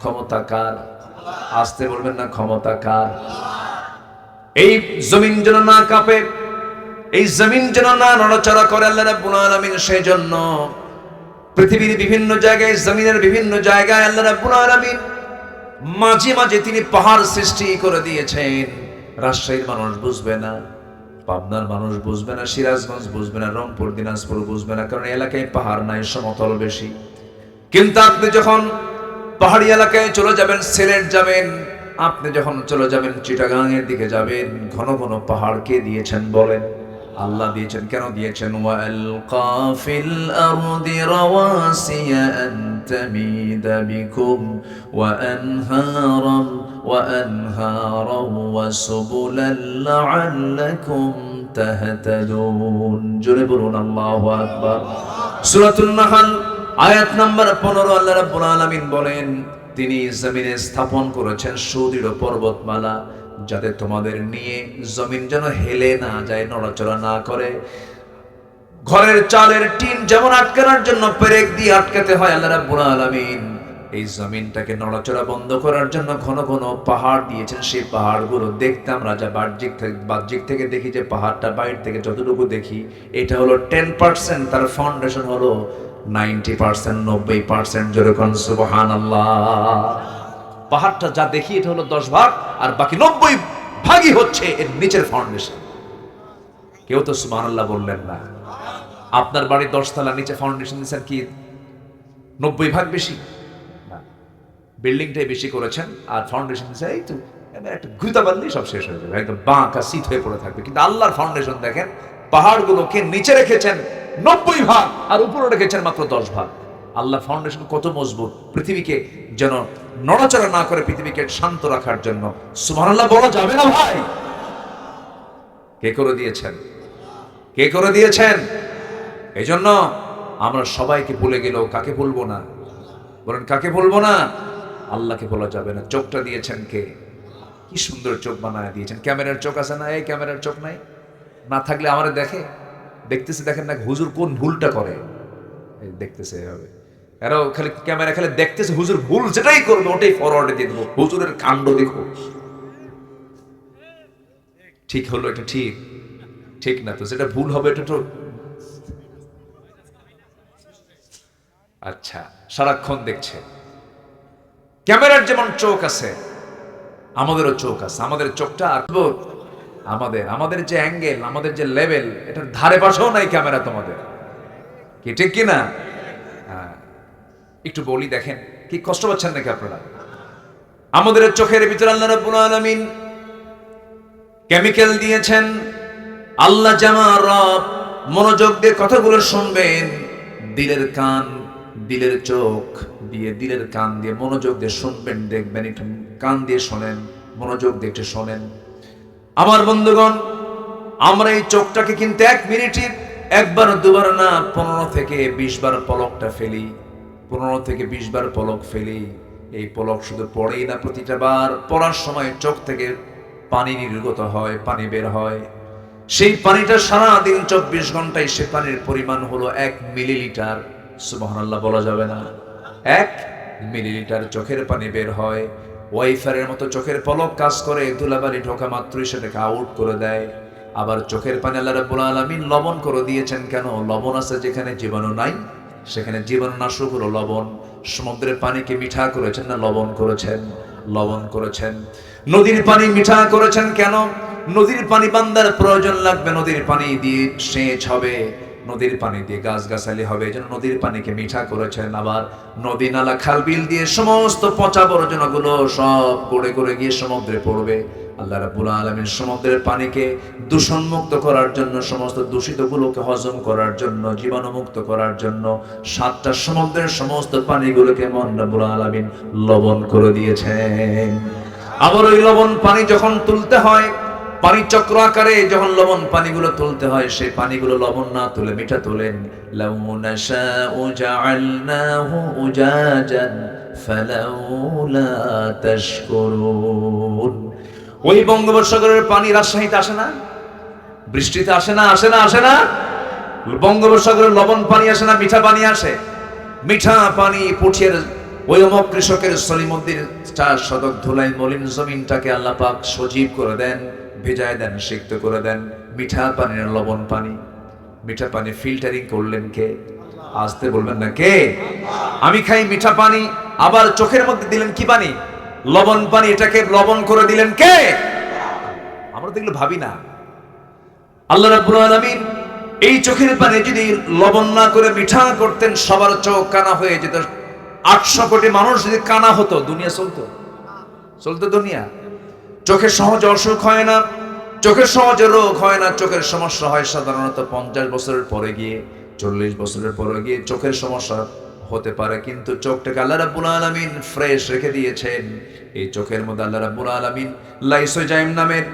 ক্ষমতা কার? আসতে বলবেন না, ক্ষমতা কার? এই জমিন যেন না কাঁপে, এই জমিন যেন না নড়াচড়া করে আল্লাহ রাব্বুল আলামিন সেই জন্য পৃথিবীর বিভিন্ন জায়গায়, জমিনের বিভিন্ন জায়গায় আল্লাহ রাব্বুল আলামিন মাঝে মাঝে তিনি পাহাড় সৃষ্টি করে দিয়েছেন। রাজশাহীর মানুষ বুঝবে না, পাবনার মানুষ বুঝবে না, সিরাজগঞ্জ বুঝবে না, রংপুর দিনাজপুর বুঝবে না, কারণ এলাকায় পাহাড় নাই, সমতল বেশি। কিন্তু আপনি যখন পাহাড়ি এলাকায় চলে যাবেন, সিলেট যাবেন, আপনি যখন চলে যাবেন চিটাগাং এর দিকে যাবেন, ঘন ঘন পাহাড় কে দিয়েছেন বলেন? আল্লাহ দিয়েছেন। কেন দিয়েছেন? ওয়ালকা ফিল আরদি রাওয়াসিয়া আন তামিদা বিকুম ওয়া আনহারাম ওয়া সুবুলান লাআল্লাকুম তাহতাদুন। জোরে বলুন আল্লাহু আকবার। সূরাতুন নাহল আয়াত নাম্বার 15 আল্লাহ রাব্বুল আলামিন বলেন, তিনি জমিনে স্থাপন করেছেন সুদৃঢ় পর্বতমালা, যাতে তোমাদের নিয়ে জমিন যেন হেলে না যায়, নড়াচড়া না করে। ঘরের চালের টিন যেমন আটকানোর জন্য পেরেক দিয়ে আটকাতে হয়, আল্লাহ রাব্বুল আলামিন এই জমিনটাকে নড়াচড়া বন্ধ করার জন্য ঘন ঘন পাহাড় দিয়েছেন। সেই পাহাড়গুলো দেখতে আমরা যা বাহ্যিক থেকে দেখি, যে পাহাড়টা বাইরে থেকে যতটুকু দেখি, এটা হলো 10%, তার ফাউন্ডেশন হলো 90%, 90%। যেরকম সুবহানাল্লাহ। পাহাড়টা যা দেখি এটা হলো 10 ভাগ, আর বাকি 90 ভাগই হচ্ছে এর নিচের ফাউন্ডেশন। কেউ তো সুবহানাল্লাহ বললেন না। আপনার বাড়ি 10 তলা, নিচে ফাউন্ডেশন দিয়েছেন কি 90 ভাগ বেশি? না, বিল্ডিংটাই বেশি করেছেন আর ফাউন্ডেশন দিয়েছেন এই তো একটা ঘুতা বানলেই সব শেষ হয়ে যাবে, একদম বাঁকা সিট হয়ে পড়ে থাকবে। কিন্তু আল্লাহর ফাউন্ডেশন দেখেন, পাহাড়গুলোকে নিচে রেখেছেন 90 ভাগ আর উপরে রেখেছেন মাত্র 10 ভাগ। আল্লাহ ফাউন্ডেশন কত মজবুত, পৃথিবীকে যেন নড়াচড়া না করে, পৃথিবীকে শান্ত রাখার জন্য। সুবহানাল্লাহ বলা যাবে না ভাই? কে করে দিয়েছেন? কে করে দিয়েছেন? এই জন্য আমরা সবাইকে ভুলে গেলেও কাকে ভুলবো না? বলেন কাকে ভুলবো না? আল্লাহকে বলা যাবে না। চোখটা দিয়েছেন কে? কি সুন্দর চোখ বানায় দিয়েছেন। ক্যামেরার চোখ আছে না? এই ক্যামেরার চোখ নাই, না থাকলে আমারে দেখে, দেখতেছে, দেখেন না হুজুর কোন ভুলটা করে, দেখতেছে এভাবে। এরাও খালি ক্যামেরা খালি দেখতেছে, হুজুর ভুল যেটাই করবে ওটাই ফরওয়ার্ডে দিয়ে দেবো, হুজুরের কাণ্ড দেখো। ঠিক হলো এটা, ঠিক ঠিক না তো যেটা ভুল হবে এটা তো আচ্ছা সারাক্ষণ দেখছে। ক্যামেরার যেমন চোখ আছে আমাদেরও চোখ আছে, আমাদের চোখটা আমাদের আমাদের যে অ্যাঙ্গেল, আমাদের যে লেভেল, এটার ধারে পাশেও নাই ক্যামেরা তোমাদের, কি ঠিক কিনা? হ্যাঁ, একটু বলি দেখেন, কি কষ্ট পাচ্ছেন নাকি আপনারা? আমাদের চোখের ভিতরে আল্লাহ রাব্বুল আলামিন কেমিক্যাল দিয়েছেন। আল্লাহ জামা রব, মনোযোগ দিয়ে কথাগুলো শুনবেন। দিলের কান, দিলের চোখ দিয়ে, দিলের কান দিয়ে মনোযোগ দিয়ে শুনবেন, দেখবেন, একটু কান দিয়ে শোনেন, মনোযোগ দিয়ে একটু শোনেন। আমার বন্ধুগণ, আমরা এই চোখটাকে কিন্তু 1 মিনিটে একবার দুবার না, 15 থেকে 20 বার পলকটা ফেলি, 15 থেকে 20 বার পলক ফেলি। এই পলক শুধু পড়েই না, প্রতিটা বার পড়ার সময় চোখ থেকে পানি নির্গত হয়, পানি বের হয়। সেই পানিটা সারা দিন 24 ঘন্টায় সে পানির পরিমাণ হলো 1 মিলিলিটার। সুবহানাল্লাহ বলা যাবে না? 1 মিলিলিটার চোখের পানি বের হয়। ওয়াইফারের মতো চোখের পলক কাজ করে, ধুলাবালি ঢোকা মাত্রই সেটাকে আউট করে দেয়। আবার চোখের পানি আল্লাহ রাব্বুল আলামিন লবণ করে দিয়েছেন। কেন? লবণ আছে যেখানে জীবাণু নাই, সেখানে জীবাণুনাশক হলো লবণ। সমুদ্রের পানিকে মিঠা করেছেন না লবণ করেছেন? লবণ করেছেন। নদীর পানি মিঠা করেছেন কেন? নদীর পানি বান্দার প্রয়োজন লাগবে, নদীর পানি দিয়ে সেচ হবে, নদীর পানি দিয়ে গাছগাছালি হবে, এজন্য নদীর পানিকে মিঠা করেছেন। আবার নদী নালা খাল বিল দিয়ে সমস্ত পচা আবর্জনাগুলো সব গড়ে গড়ে গিয়ে সমুদ্রে পড়বে। আল্লাহ রাব্বুল আলামিন সমুদ্রের পানিকে দূষণমুক্ত করার জন্য, সমস্ত দূষিতগুলোকে হজম করার জন্য, জীবাণুমুক্ত করার জন্য 7টা সমুদ্রের সমস্ত পানিগুলোকে মহান রাব্বুল আলামিন লবণ করে দিয়েছেন। আবার ওই লবণ পানি যখন তুলতে হয়, পানি চক্র আকারে যখন লবণ পানিগুলো তুলতে হয়, সেই পানিগুলো লবণ না তুলে মিঠা তোলেন। লাউ নাশাউ জাআলনাহু উজাজান ফালাউলা তাশকুরুন। ওই বঙ্গোপসাগরের পানি রাজশাহীতে আসে না? বৃষ্টিতে আসে না? আসে না? আসে না? বঙ্গোপসাগরের লবণ পানি আসে না? মিঠা পানি আসে। মিঠা পানি পুঠিয়ার ওই অমক কৃষকের সলিমুদ্দিন 4 শতক ধুলাই মলিন জমিনটাকে আল্লাহ পাক সজীব করে দেন, ভেজায় দেন, সিক্ত করে দেন। মিঠা পানির লবণ পানি, মিঠা পানি ফিল্টারিং করলেন কে? আসতে বলবেন না কে? আমি খাই মিঠা পানি, আবার চোখের মধ্যে দিলেন কি পানি? লবণ পানি। এটাকে লবণ করে দিলেন কে? আমরা দেখলে ভাবি না। আল্লাহ রাব্বুল আলামিন এই চোখের পানি যদি লবণ না করে মিঠা করতেন, সবার চোখ কানা হয়ে যেত। 800 কোটি মানুষ যদি কানা হতো, দুনিয়া চলতো? চলতো দুনিয়া? চোখের সহজে অসুখ হয় না, চোখের সহজে রোগ হয় না। চোখের সমস্যা হয় সাধারণত 50 বছরের পরে গিয়ে, 40 বছরের পরে গিয়ে চোখের সমস্যা হতে পারে। কিন্তু চোখটাকে আল্লাহ রাব্বুল আলামিন ফ্রেশ রেখে দিয়েছেন। এই চোখের মধ্যে আল্লাহ রাব্বুল আলামিন লাইসোজাইম নামের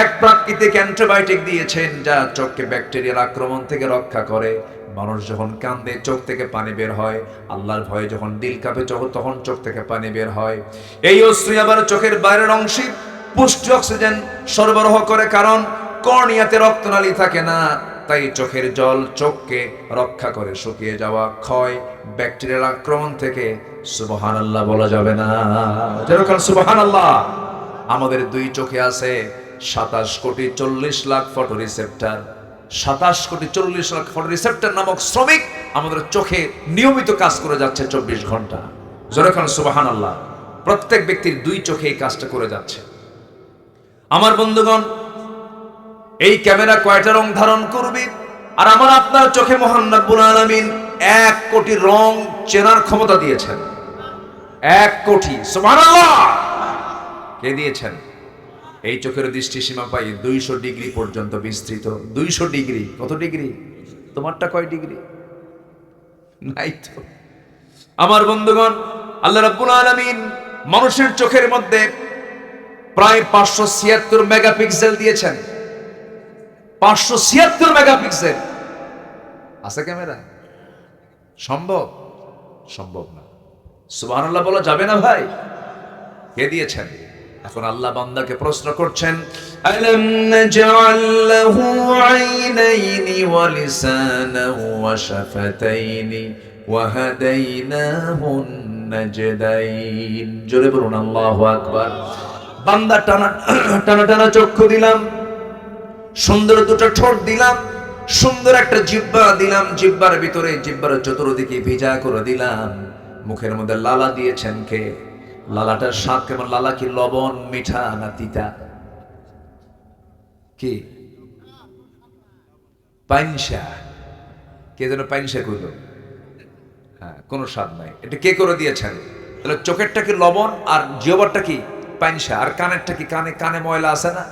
এক প্রাকৃতিক অ্যান্টিবায়োটিক দিয়েছেন, যা চোখকে ব্যাকটেরিয়ার আক্রমণ থেকে রক্ষা করে। মানুষ যখন কান্দে চোখ থেকে পানি বের হয়, আল্লাহর ভয়ে যখন দিল কাঁপে তখন চোখ থেকে পানি বের হয়। এই অশ্রু আবার চোখের বাইরের অংশে পুষ্টি অক্সিজেন সরবরাহ করে, কারণ কর্নিয়াতে রক্তনালী থাকে না, তাই চোখের জল চোখকে রক্ষা করে শুকিয়ে যাওয়া, ক্ষয়, ব্যাকটেরিয়ার আক্রমণ থেকে। সুবহানাল্লাহ বলা যাবে না? যেরকম সুবহানাল্লাহ। আমাদের 2 চোখে আছে 27 কোটি 40 লাখ ফটো রিসেপ্টর। 27 কোটি 40 লাখ ফটো রিসেপ্টর নামক শ্রমিক আমাদের চোখে নিয়মিত কাজ করে যাচ্ছে 24 ঘন্টা। যেরকম সুবহানাল্লাহ। প্রত্যেক ব্যক্তির 2 চোখে এই কাজটা করে যাচ্ছে। আমার বন্ধুগণ, এই ক্যামেরা কয়টা রং ধারণ করবে? আর আমার আপনার চোখে মহান রব্বুল আলামিন 1 কোটি রং চেনার ক্ষমতা দিয়েছেন। 1 কোটি। সুবহানাল্লাহ। কে দিয়েছেন? এই চোখের দৃষ্টি সীমা পাই 200 ডিগ্রি পর্যন্ত বিস্তৃত। 200 ডিগ্রি। কত ডিগ্রি? তোমারটা কয় ডিগ্রি? নাই তো। আমার বন্ধুগণ, আল্লাহ রাব্বুল আলামিন মানুষের চোখের মধ্যে প্রায় 576 মেগাপিক্সেল দিয়েছেন। 576 মেগাপিক্সেল আছে ক্যামেরা। সম্ভব? সম্ভব না। সুবহানাল্লাহ বলা যাবে না ভাই? কে দিয়েছেন? এখন আল্লাহ বান্দাকে প্রশ্ন করছেন, আলাম নাজআল লাহু আইনাইনি ওয়া লিসানান ওয়া শাফাতাইনি ওয়া হাদাইনাহুন নাজদাইন। জোরে বলুন আল্লাহু আকবার। বান্দা টানা টানা টানা চক্ষু দিলাম, সুন্দর দুটো ঠোঁট দিলাম, সুন্দর একটা জিহ্বা দিলাম, জিহ্বার ভিতরে জিহ্বার চতুর্দিকে ভিজা করে দিলাম। মুখের মধ্যে লালা দিয়েছেন কে? লালাটার স্বাদ কেমন? লালা কি লবণ, মিঠা না তিতা? কি পাইনসা? কে যেন পাইনসা করলো? হ্যাঁ, কোনো স্বাদ নাই। এটা কে করে দিয়েছেন? তাহলে চোখেরটা কি লবণ, আর জিহ্বারটা কি পাইনসা, আর কানেরটা কি? কানে কানে ময়লা আছে না?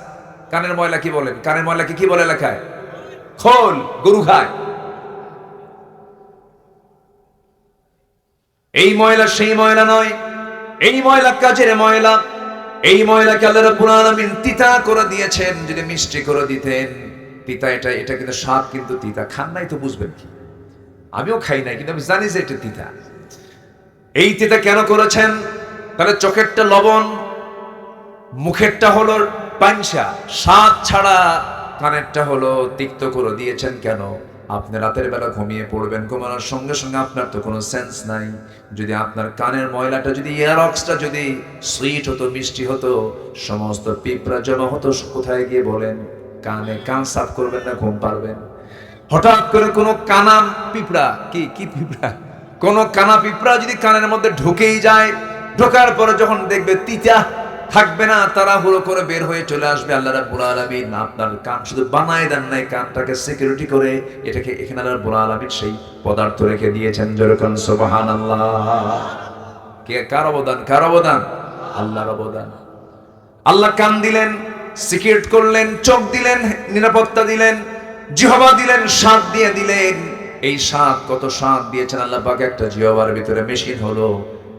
কানের ময়লা কি বলেন? কানের ময়লা কি বলে লেখায়? খোল, গরু খায়। এই ময়লা সেই ময়লা নয়, এই ময়লা কাজের ময়লা। এই ময়লাকে আল্লাহ রাব্বুল আলামিন তিতা করে দিয়েছেন। যদি মিষ্টি করে দিতেন, তিতা এটা কিন্তু স্বাদ, কিন্তু তিতা। খান নাই তো বুঝবেন কি? আমিও খাই নাই, কিন্তু আমি জানি যে এটা তিতা। এই তিতা কেন করেছেন? তাহলে চোখেরটা লবণ, মুখেরটা হলো পাইনসা, স্বাদ ছাড়া। কানেরটা হলো তিক্ত করে দিয়েছেন কেন? আপনি রাতের বেলা ঘুমিয়ে পড়বেন, ঘুমানোর সঙ্গে সঙ্গে আপনার তো কোনো সেন্স নাই। যদি আপনার কানের ময়লাটা, যদি এয়ারক্সটা যদি সুইট হতো, মিষ্টি হতো, সমস্ত পিঁপড়া জমা হতো কোথায় গিয়ে বলেন? কানে। কান সাফ করবেন না ঘুম পারবেন? হঠাৎ করে কোনো কানা পিঁপড়া, কি পিঁপড়া, কোনো কানা পিঁপড়া যদি কানের মধ্যে ঢুকেই যায়, ঢোকার পরে যখন দেখবে তিতা থাকবে না, তাড়াহুড়ো করে বের হয়ে চলে আসবে। আল্লাহ রাব্বুল আলামিন আপনার কান শুধু বানায় দেন নাই, কানটাকে সিকিউরিটি করে এটাকে এখানে আল্লাহ রাব্বুল আলামিন সেই পদার্থ রেখে দিয়েছেন। যেরকম সুবহানাল্লাহ। কে? কার অবদান? কার অবদান? আল্লাহর অবদান। আল্লাহ কান দিলেন, সিকিউরিট করলেন, চোখ দিলেন, নিরাপত্তা দিলেন, জিহ্বা দিলেন, স্বাদ দিয়ে দিলেন। এই স্বাদ, কত স্বাদ দিয়েছেন আল্লাহ পাক। একটা জিহ্বার ভিতরে মেশিন হলো,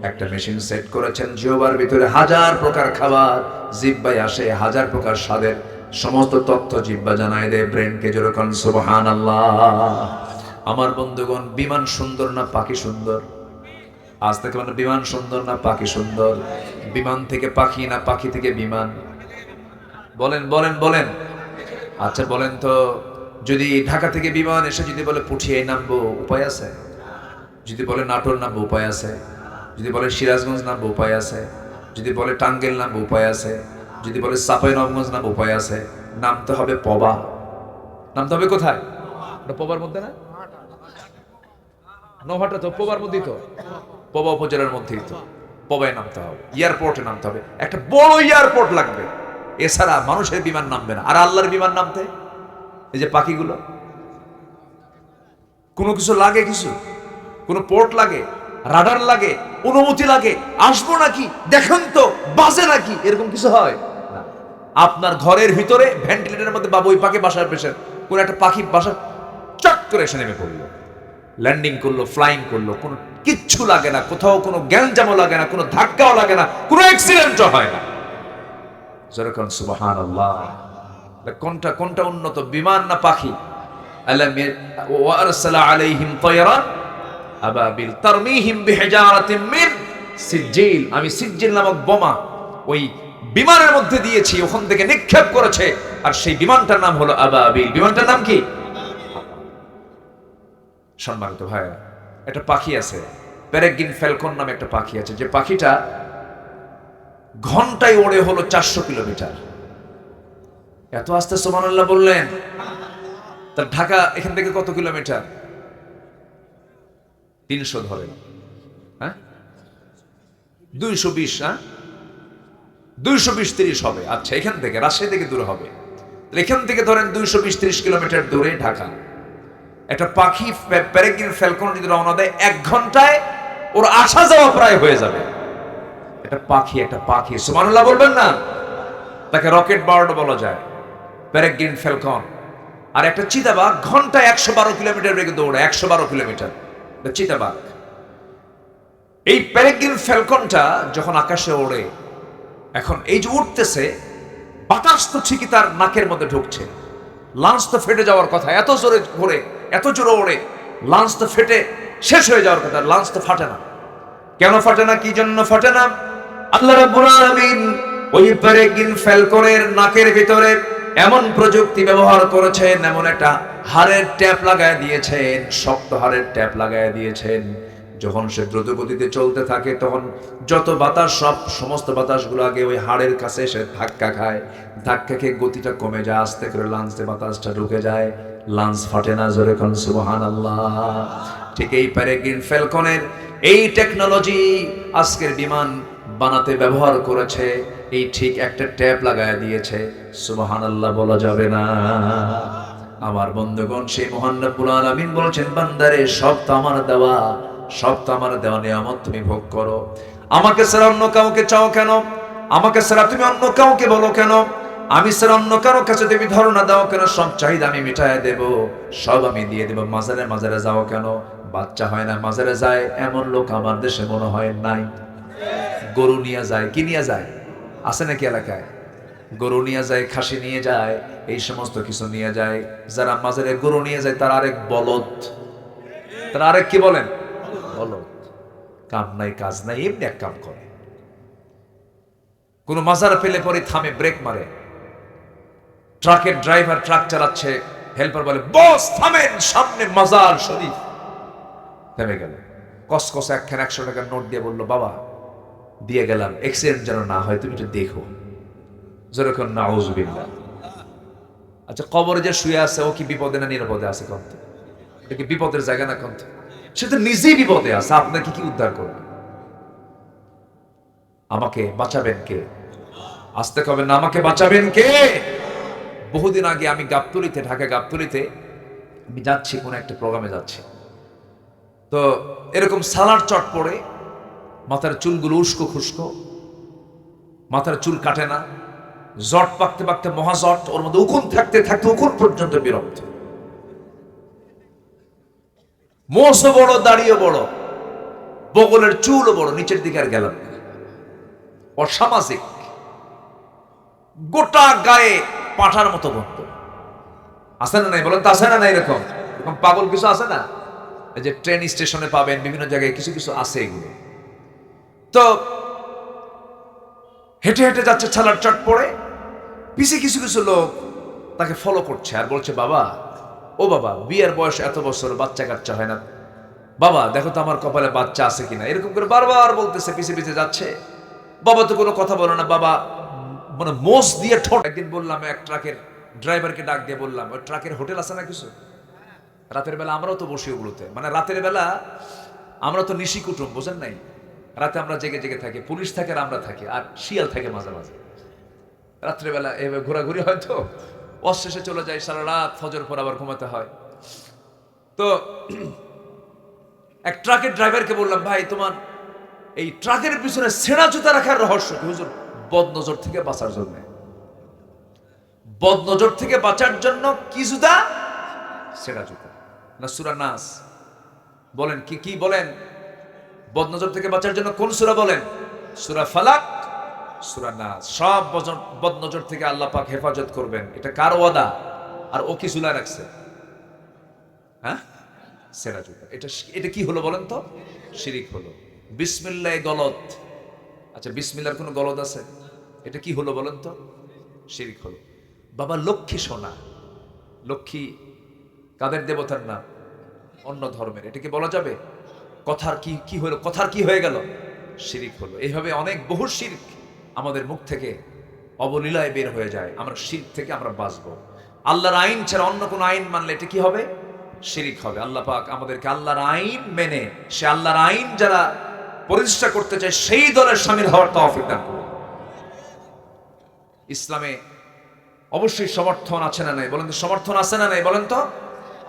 একটা মেশিন সেট করেছেন। জিহ্বার ভিতরে হাজার প্রকার খাবার জিহ্বায় আসে, হাজার প্রকার স্বাদের সমস্ত তথ্য জিহ্বা জানায় দেয় ব্রেনকে। যেরকম সুবহানাল্লাহ। আমার বন্ধুগণ, বিমান সুন্দর না পাখি সুন্দর? আজ থেকে মানে বিমান সুন্দর না পাখি সুন্দর? বিমান থেকে পাখি না পাখি থেকে বিমান? বলেন বলেন বলেন। আচ্ছা বলেন তো, যদি ঢাকা থেকে বিমান এসে যদি বলে পুঠিয়ে নামবো, উপায় আছে? যদি বলে নাটোর নামবো, উপায় আছে? যদি বলে সিরাজগঞ্জ নামবো, উপায় আছে? যদি বলে টাঙ্গাইল নামবো, উপায় আছে? যদি বলে চাঁপাইনবাবগঞ্জ নামবো, উপায় আছে? নামতে হবে পবা। নামতে হবে কোথায়? পবার মধ্যে না? নৌহাটা তো পবার মধ্যেই তো, পবা উপজেলার মধ্যেই তো। পবায় নামতে হবে, এয়ারপোর্টে নামতে হবে, একটা বড় এয়ারপোর্ট লাগবে। এছাড়া মানুষের বিমান নামবে না। আর আল্লাহর বিমান নামতে, এই যে পাখিগুলো, কোনো কিছু লাগে? কিছু কোনো পোর্ট লাগে, রাডার লাগে, অনুমতি লাগে? আসবো নাকি, দেখেন তো বাজে নাকি, এরকম কিছু হয় না। আপনার ঘরের ভিতরে ভেন্টিলেটরের মধ্যে বাবুই পাখি বাসার পেশেন্ট, কোন একটা পাখি বাসা চট করে এসে নেমে পড়লো, ল্যান্ডিং করলো, ফ্লাইং করলো, কোনো কিচ্ছু লাগে না, কোথাও কোনো গ্যাঞ্জামও লাগে না, কোনো ধাক্কাও লাগে না, কোনো অ্যাক্সিডেন্টও হয় না। যেরকম সুবহানাল্লাহ। কোনটা কোনটা উন্নত, বিমান না পাখি? ওয়া আরসালা আলাইহিম তায়রান আবাবিল তারমিহিম বিহিজারাতিন মিন সিজিল। আমি সিজিল নামক বোমা ওই বিমানের মধ্যে দিয়েছি, ওখান থেকে নিক্ষেপ করেছে, আর সেই বিমানটার নাম হলো আবাবিল। বিমানটার নাম কি? সম্মানিত ভাইরা, একটা পাখি আছে, পেরেগ্রিন ফ্যালকন নামে একটা পাখি আছে, যে পাখিটা ঘন্টায় ওড়ে হলো 400 কিলোমিটার। এত আস্তে সুবহানাল্লাহ বললেন। তার ঢাকা এখান থেকে কত কিলোমিটার? 300 ধরে, হ্যাঁ 220, হ্যাঁ 220-30 হবে। আচ্ছা, এখান থেকে রাজশাহী থেকে দূরে হবে, এখান থেকে ধরেন 220-30 কিলোমিটার দূরে ঢাকা। একটা পাখি পেরেগ্রিন ফ্যালকন যদি রওনা দেয়, 1 ঘন্টায় ওর আসা যাওয়া প্রায় হয়ে যাবে। একটা পাখি সুবহানাল্লাহ বলবেন না? তাকে রকেট বার্ড বলা যায়, পেরেগ্রিন ফ্যালকন। আর একটা চিতাবাঘ ঘন্টায় 112 কিলোমিটার বেগে দৌড়ায়, 112 কিলোমিটার, চিতাবাঘ। এই পেরেগ্রিন ফ্যালকনটা যখন আকাশে ওড়ে, এখন এই যে উঠতেছে, বাতাস তো ঠিকই তার নাকের মধ্যে ঢুকছে, লাঞ্চ তো ফেটে যাওয়ার কথা, এত জোরে ঘোরে, এত জোরে ওড়ে, লাঞ্চ তো ফেটে শেষ হয়ে যাওয়ার কথা, লাঞ্চ তো ফাটে না। কেন ফাটে না? কি জন্য ফাটে না? আল্লাহ রাব্বুল আলামিন ওই পেরেগ্রিন ফ্যালকনের নাকের ভিতরে এমন প্রযুক্তি ব্যবহার করেছেন, এমন একটা হাড়ের ট্যাপ লাগায় দিয়েছেন, শক্ত হাড়ের ট্যাপ লাগায় দিয়েছেন। যখন সে দ্রুত গতিতে চলতে থাকে তখন যত বাতাস, সমস্ত বাতাসগুলো আগে ওই হাড়ের কাছে এসে ধাক্কা খায়, ধাক্কা খেয়ে গতিটা কমে যায়, আস্তে করে লাঞ্চে বাতাসটা ঢুকে যায়, লাঞ্চ ফাটে না। জোরে কোন সুবহানাল্লাহ। ঠিক এই পেরেগ্রিন ফ্যালকনের এই টেকনোলজি আজকের বিমান বানাতে ব্যবহার করেছে, এই ঠিক একটা ট্যাপ লাগায় দিয়েছে। সুবহানাল্লাহ বলা যাবে না? আমার বন্ধুগণ, সেই মহান রব্বুল আলামিন বলেছেন, বান্দারে সব তো আমার দেওয়া, সব তো আমার দেওয়া নিয়ামত, তুমি ভোগ করো। আমাকে ছাড়া অন্য কাউকে চাও কেন? আমাকে ছাড়া তুমি অন্য কাউকে বলো কেন? আমি ছাড়া অন্য কারো কাছে তুমি ধারণা দাও কেন? সব চাহিদা আমি মিটায় দেব, সব আমি দিয়ে দেব। মাজারে মাজারে যাও কেন? বাচ্চা হয় না মাজারে যায় এমন লোক আমার দেশে মনে হয় নাই। গরু নিয়ে যায়, কি নিয়ে যায়? আছে নাকি এলাকায়? গরু নিয়ে যায়, খাসি নিয়ে যায়, এই সমস্ত কিছু নিয়ে যায়। যারা মাজারে গরু নিয়ে যায় তারা আরেক বলদ, তারা আরেক কি বলেন? বলদ। কাম নাই কাজ নাই, এমনি এক কাম করে। কোন মাজার পেলে পরে থামে, ব্রেক মারে। ট্রাকের ড্রাইভার ট্রাক চালাচ্ছে, হেল্পার বলে বস থামেন, সামনে মাজার শরীফ। থেমে গেল, কসকস একখান 100 টাকার নোট দিয়ে বলল, বাবা দিয়ে গেলাম, অ্যাক্সিডেন্ট যেন না হয়, তুমি একটু দেখো। যেরকম নাউজুবিল্লাহ। আচ্ছা, কবরে যে শুয়ে আছে ও কি বিপদে না নিরাপদে আছে? কন্ত এটা কি বিপদের জায়গা না? কন্ত সে তো নিজেই বিপদে আছে, আপনাকে কি উদ্ধার করবে? আমাকে বাঁচাবেন কে? আসতে কবেন না, আমাকে বাঁচাবেন কে? বহুদিন আগে আমি গাবতলীতে, ঢাকা গাবতলীতে আমি যাচ্ছি, কোন একটা প্রোগ্রামে যাচ্ছি, তো এরকম সালার চট পড়ে, মাথার চুলগুলো উস্কো খুস্কো, মাথার চুল কাটে না, জট পাকতে পাকতে মহাজট, ওর মধ্যে উকুন থাকতে থাকতে উকুন পর্যন্ত বিরক্ত, মোষও বড়, দাড়িও বড়, বগলের চুলও বড়, নিচের দিকে আর গেলাম। অসামাজিক, গোটা গায়ে পাঠার মতো বন্ধ। আছে না নাই বলেন তো? আছে না নাই? এরকম এরকম পাগল কিছু আছে না? এই যে ট্রেন স্টেশনে পাবেন, বিভিন্ন জায়গায় কিছু কিছু আছে এগুলো। তো হেঁটে হেঁটে যাচ্ছে, ছালার চট পড়ে, পিছে কিছু কিছু লোক তাকে ফলো করছে আর বলছে, বাবা, ও বাবা, বিয়ের বয়স এত বছর, বাচ্চা কাচ্চা হয় না, বাবা দেখো তো আমার কপালে বাচ্চা আছে কিনা, এরকম করে বারবার বলতেছে, পিছে পিছে যাচ্ছে। বাবা তো কোনো কথা বলে না, বাবা মানে মোষ দিয়ে ঠোঁট। একদিন বললাম, এক ট্রাকের ড্রাইভারকে ডাক দিয়ে বললাম, ওই ট্রাকের হোটেল আছে না কিছু, রাতের বেলা আমরাও তো বসি ওগুলোতে, মানে রাতের বেলা আমরা তো নিশি কুটুম, বোঝেন নাই? রাতে আমরা জেগে জেগে থাকি, পুলিশ থাকে আর আমরা থাকি, আর শিয়াল থাকে মাঝে মাঝে। রাত্রেবেলা এভাবে ঘোরাঘুরি হয়তো, অশেষে চলে যায়, সারা রাত, ফজর পর আবার ঘুমাতে হয়। তো এক ট্রাকের ড্রাইভারকে বললাম, ভাই তোমার এই ট্রাকের পিছনে ছেঁড়া জুতা রাখার রহস্য কি? হুজুর, বদনজর থেকে বাঁচার জন্য। বদনজর থেকে বাঁচার জন্য কি জুতা? ছেঁড়া জুতা না সূরা নাস? বলেন কি কি বলেন? বদনজর থেকে বাঁচার জন্য কোন সূরা বলেন? সূরা ফালাক, সূরা নাস। সব বদনজর থেকে আল্লাহ পাক হেফাজত করবেন, এটা কার ওয়াদা? আর ও কি ঝুলা রাখছে? হ্যাঁ, ছেঁড়া জুতা। এটা এটা কি হলো বলেন তো? শিরিক হলো। বিসমিল্লাহ গলত। আচ্ছা, বিসমিল্লাহর কোনো গলদ আছে? এটা কি হলো বলেন তো? শিরিক হলো। বাবা লক্ষ্মী সোনা, লক্ষ্মী কাদের দেবতার নাম? অন্য ধর্মের, এটা কি বলা যাবে? কথার কি কি হলো? কথার কি হয়ে গেল? শিরিক হলো। এইভাবে অনেক বহু শিরক আমাদের মুখ থেকে অবলীলায় বের হয়ে যায়। আমরা শিরক থেকে আমরা বাঁচবো। আল্লাহর আইন ছাড়া অন্য কোনো আইন মানলে এটা কি হবে? শিরিক হবে। আল্লাহ পাক আমাদেরকে আল্লাহর আইন মেনে, সে আল্লাহর আইন যারা প্রতিষ্ঠা করতে চায় সেই দলের শামিল হওয়ার তৌফিক দান করুন। ইসলামে অবশ্যই সমর্থন আছে না নাই বলেন তো? সমর্থন আছে না নাই বলেন তো?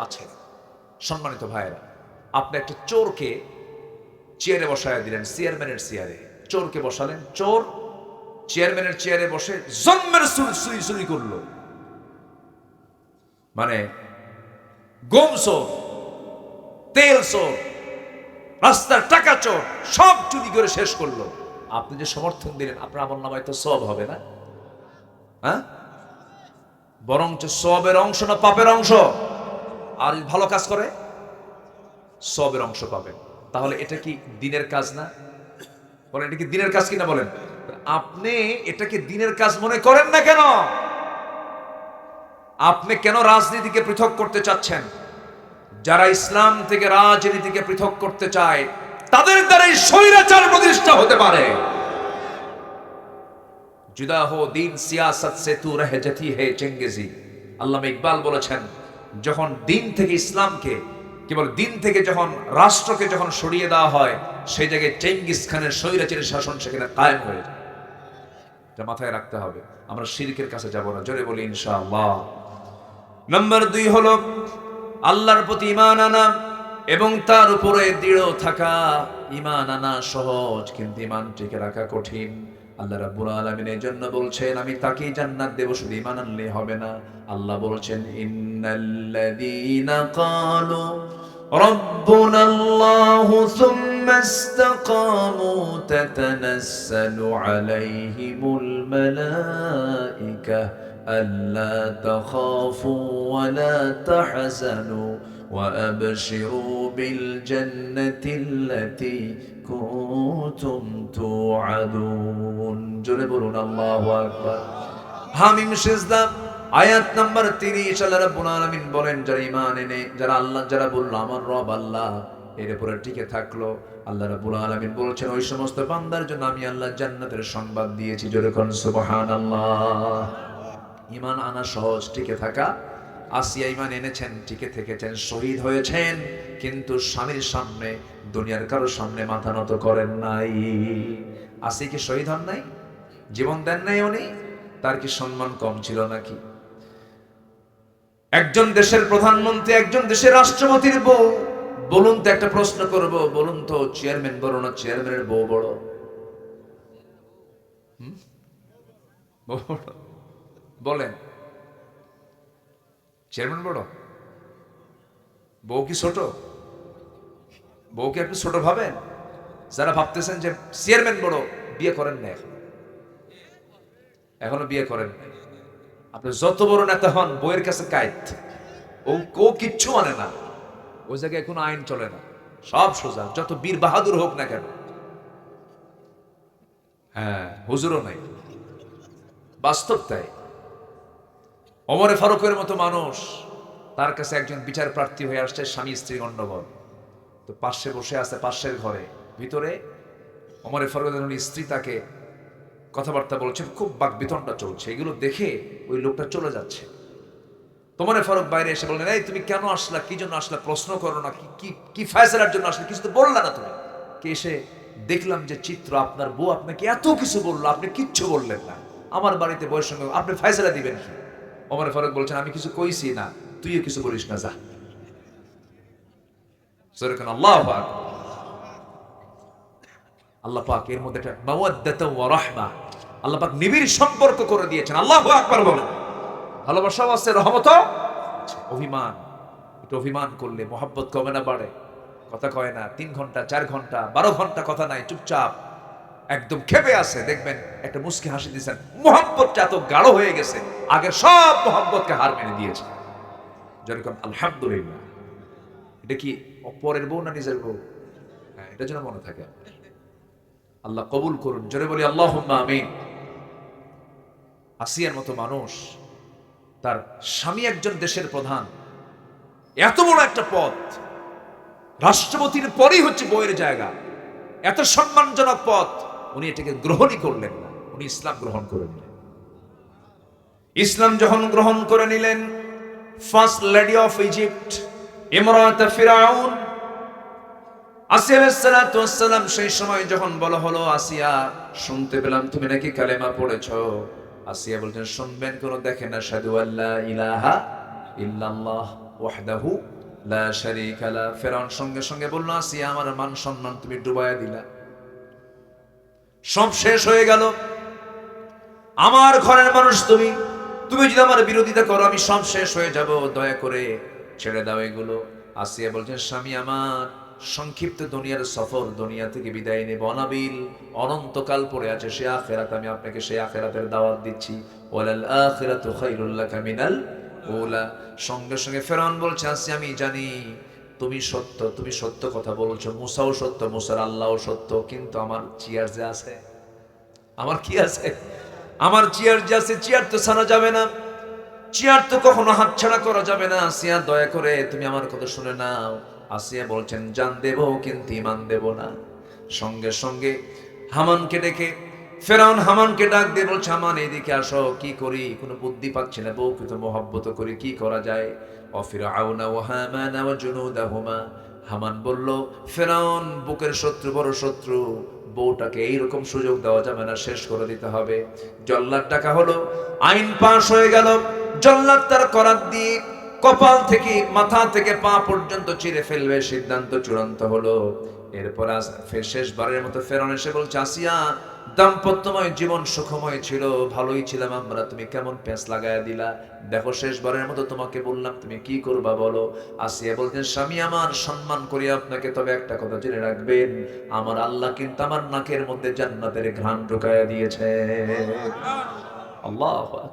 আছে। সম্মানিত ভাইয়েরা, আপনি একটা চোরকে চেয়ারে বসায় দিলেন, চেয়ারম্যানের চেয়ারে চোরকে বসালেন, চোর চেয়ারম্যানের চেয়ারে বসে জন্মের চুরি করলো, মানে গম চোর, তেল চোর, রাস্তার টাকা চোর, সব চুরি করে শেষ করলো। আপনি যে সমর্থন দিলেন, আপনার আমলনামায় তো সওয়াব হবে না? হ্যাঁ, বরঞ্চ সওয়াবের অংশ না পাপের অংশ? আর ভালো কাজ করে সওয়াবের অংশ পাবেন। তাহলে এটা কি দিনের কাজ না? বলেন, এটা কি দিনের কাজ কিনা বলেন? আপনি এটাকে দিনের কাজ মনে করেন না কেন? আপনি কেন রাজনীতিকে পৃথক করতে চাচ্ছেন? যারা ইসলাম থেকে রাজনীতিকে পৃথক করতে চায় তাদের দ্বারাই স্বৈরাচার প্রতিষ্ঠা হতে পারে। जुदा हो दीन सियासत से तू रह जाती है चेंगेजी। আল্লামা ইকবাল বলেছেন, যখন দিন থেকে ইসলামকে, কেবল দিন থেকে যখন রাষ্ট্রকে যখন সরিয়ে দেওয়া হয়, সেই জায়গায় চেঙ্গিস খানের স্বৈরাচারী শাসন সেখানে কায়েম হয়ে যায়। এটা মাথায় রাখতে হবে। আমরা শিরকের কাছে যাব না, জোরে বলি ইনশাআল্লাহ। নাম্বার 2 হলো আল্লাহর প্রতি ঈমান আনা এবং তার উপরে দৃঢ় থাকা। ঈমান আনা সহজ, কিন্তু ঈমান টিকে রাখা কঠিন। আল্লাহ রাব্বুল আলামিন এর জন্য বলছেন, আমি তাকেই জান্নাত দেব, শুধু ঈমান আনলে হবে না। আল্লাহ বলছেন, ইন্নাল্লাযীনা ক্বালু রাব্বুনাল্লাহু সুম্মা ইসতাকামু তাতানাসসালু আলাইহিমুল মালায়েকা আল্লা তাখাফু ওয়া লা তাহজানু ওয়া আবশিরু বিল জান্নাতিল্লাতী কুনতুম তুআদুন। জোরে বলুন আল্লাহু আকবার। হামিম সিজদা আয়াত নাম্বার 30। আল্লাহ রাব্বুল আলামিন বলেন, যারা ঈমান এনে, যারা বলল আমার রব আল্লাহ, এর উপরে টিকে থাকলো, আল্লাহ রাব্বুল আলামিন বলছেন ওই সমস্ত বান্দার জন্য আমি আল্লাহ জান্নাতের সংবাদ দিয়েছি। জোরে কোন সুবহানাল্লাহ। ঈমান আনা সহজ, টিকে থাকা। আসিয়া ঈমান এনেছেন, টিকে থেকেছেন, শহীদ হয়েছেন, কিন্তু স্বামীর সামনে, দুনিয়ার কারোর সামনে মাথা নত করেন নাই। আসিয়া কি শহীদ হন নাই? জীবন দেন নাই উনি? তার কি সম্মান কম ছিল নাকি? একজন দেশের প্রধানমন্ত্রী, একজন দেশের রাষ্ট্রপতির বউ, বলুন তো, একটা প্রশ্ন করব, বলুন তো, চেয়ারম্যান বড় না চেয়ারম্যানের বউ বড়? বলেন, চেয়ারম্যান বড়? বউ কি ছোট? বউকে আপনি ছোট ভাবেন? যারা ভাবতেছেন যে চেয়ারম্যান বড়, বিয়ে করেন না, এখনো বিয়ে করেন। আপনি যত বড় নেতা হন, বউয়ের কাছে কায়েত। ও কিচ্ছু মানে না, ওই জায়গায় কোনো আইন চলে না, সব সোজা, যত বীর বাহাদুর হোক না কেন। হ্যাঁ, হুজুরও নাই, বাস্তব তাই। ওমরে ফারুকের মতো মানুষ, তার কাছে একজন বিচার প্রার্থী হয়ে আসছে, স্বামী স্ত্রী গণ্ডগোল, তো পাশে বসে আছে, পাশের ঘরে ভিতরে ওমরে ফারুকের স্ত্রী তাকে কথাবার্তা বলছেন, খুব বাকবিতণ্ডা চলছে। এগুলো দেখে ওই লোকটা চলে যাচ্ছে। ওমরে ফারুক বাইরে এসে বললেন, এই তুমি কেন আসলা, কি জন্য আসলা, প্রশ্ন করো না, কি ফয়সালার জন্য আসলে, কিছু তো বললা না তুমি। কে এসে দেখলাম যে চিত্র, আপনার বউ আপনাকে এত কিছু বললো, আপনি কিচ্ছু বললেন না। আমার বাড়িতে বউয়ের সঙ্গে আপনি ফয়সালা দিবেন কি? ওমরে ফারুক বলছেন, আমি কিছু কইছি না, তুইও কিছু বলিস না, যা। আল্লাহু আকবার। আল্লাহ পাক এর মধ্যে একটা মাওয়াদ্দাতু ওয়া রাহমা, আল্লাহ পাক নিবিড় সম্পর্ক করে দিয়েছেন। আল্লাহু আকবার বলেন। ভালোবাসাও আছে, রহমতও। অভিমান, একটু অভিমান করলে মহব্বত কমে না বাড়ে? কথা কয় না, 3 ঘন্টা 4 ঘন্টা 12 ঘন্টা কথা নাই, চুপচাপ একদম ক্ষেপে আছে, দেখবেন একটা মুস্কি হাসি দিয়েছেন, মহব্বতটা এত গাঢ় হয়ে গেছে, আগে সব মহব্বতকে হার মেনে দিয়েছে। যেরকম আলহামদুলিল্লাহ। এটা কি পরের বউ না নিজের বউ? হ্যাঁ, এটা যেন মনে থাকে। আল্লাহ কবুল করুন, জোরে বলি আল্লাহুম্মা আমিন। আসিয়ার মতো মানুষ, তার স্বামী একজন দেশের প্রধান, এত বড় একটা পদ, রাষ্ট্রপতির পরেই হচ্ছে বউয়ের জায়গা, এত সম্মানজনক পদ, উনি এটাকে গ্রহণই করলেন না, উনি ইসলাম গ্রহণ করে নিলেন। ইসলাম যখন গ্রহণ করে নিলেন, ফার্স্ট লেডি অফ ইজিপ্ট ইমরাত ফিরাউন আসিয়া আলাইহিস সালাতু ওয়াস সালাম, সেই সময় যখন বলা হলো, আসিয়া শুনতে পেলাম তুমি নাকি কালেমা পড়েছো। আসিয়া বলছেন, শুনবেন কোন, দেখেন, আশহাদু আল্লা ইলাহা ইল্লাল্লাহ ওয়াহদাহু লা শারীকা লা। ফিরাউন সঙ্গে সঙ্গে বলল, আসিয়া আমার মান সম্মান তুমি ডুবাইয়া দিলা, সব শেষ হয়ে গেল, আমার ঘরের মানুষ তুমি যদি আমার বিরোধিতা করো, আমি সব শেষ হয়ে যাব, দয়া করে ছেড়ে দাও এগুলো। আসিয়া বলছেন, স্বামী আমার সংক্ষিপ্ত দুনিয়ার সফর, দুনিয়া থেকে বিদায় নেব, অনাবিল অনন্তকাল পড়ে আছে সে আখিরাত, আমি আপনাকে সেই আখিরাতের দাওয়াত দিচ্ছি। ওয়ালাল আখিরাতু খায়রুল লাকা মিনাল উলা। সঙ্গে সঙ্গে ফিরআউন বলছে, আসিয়া আমি জানি তুমি সত্য কথা বলছো, মুসাও সত্য, মুসার আল্লাহও সত্য, কিন্তু আমার চেয়ার যে আছে, আমার কি আছে? আমার চেয়ার যে আছে, চেয়ার তো ছাড়া যাবে না, চেয়ার তো কখনো হাতছাড়া করা যাবে না। আসিয়া দয়া করে তুমি আমার কথা শুনে নাও। আসিয়া বলছেন, জান দেব কিন্তু ইমান দেব না। সঙ্গে সঙ্গে হামানকে ডেকে, ফেরাউন হামানকে ডাক দিয়ে বলছে, হামান এদিকে আসো, কি করি কোনো বুদ্ধি পাচ্ছি না, বউকে তো মহব্বত করি, কি করা যায়? অফিরাউনা ওয়া হামানা ওয়া জুনুদাহুমা। হামান বলল, ফেরাউন বুকের শত্রু, বড় শত্রু, বউটাকে এইরকম সুযোগ দেওয়া যাবে না, শেষ করে দিতে হবে। জল্লাদ ডাকা হলো, আইন পাশ হয়ে গেল। জল্লাদ তার করাত দিয়ে কপাল থেকে মাথা থেকে পা পর্যন্ত চিরে ফেলবে, সিদ্ধান্ত চূড়ান্ত হলো। এরপর শেষবারের মতো ফেরাউন এসে বলছে, আসিয়া, দাম্পত্যময় জীবন সুখময় ছিল, ভালোই ছিলাম আমরা, তুমি কেমন পেঁচ লাগায়া দিলা? দেখো শেষবারের মতো তোমাকে বললাম, তুমি কি করবা বলো? আসিয়া বলতেন, স্বামী আমার, সম্মান করি আপনাকে, তবে একটা কথা জেনে রাখবেন, আমার আল্লাহ কিন্তু আমার নাকের মধ্যে জান্নাতের ঘ্রাণ ঢুকায়া দিয়েছে। আল্লাহু আকবার।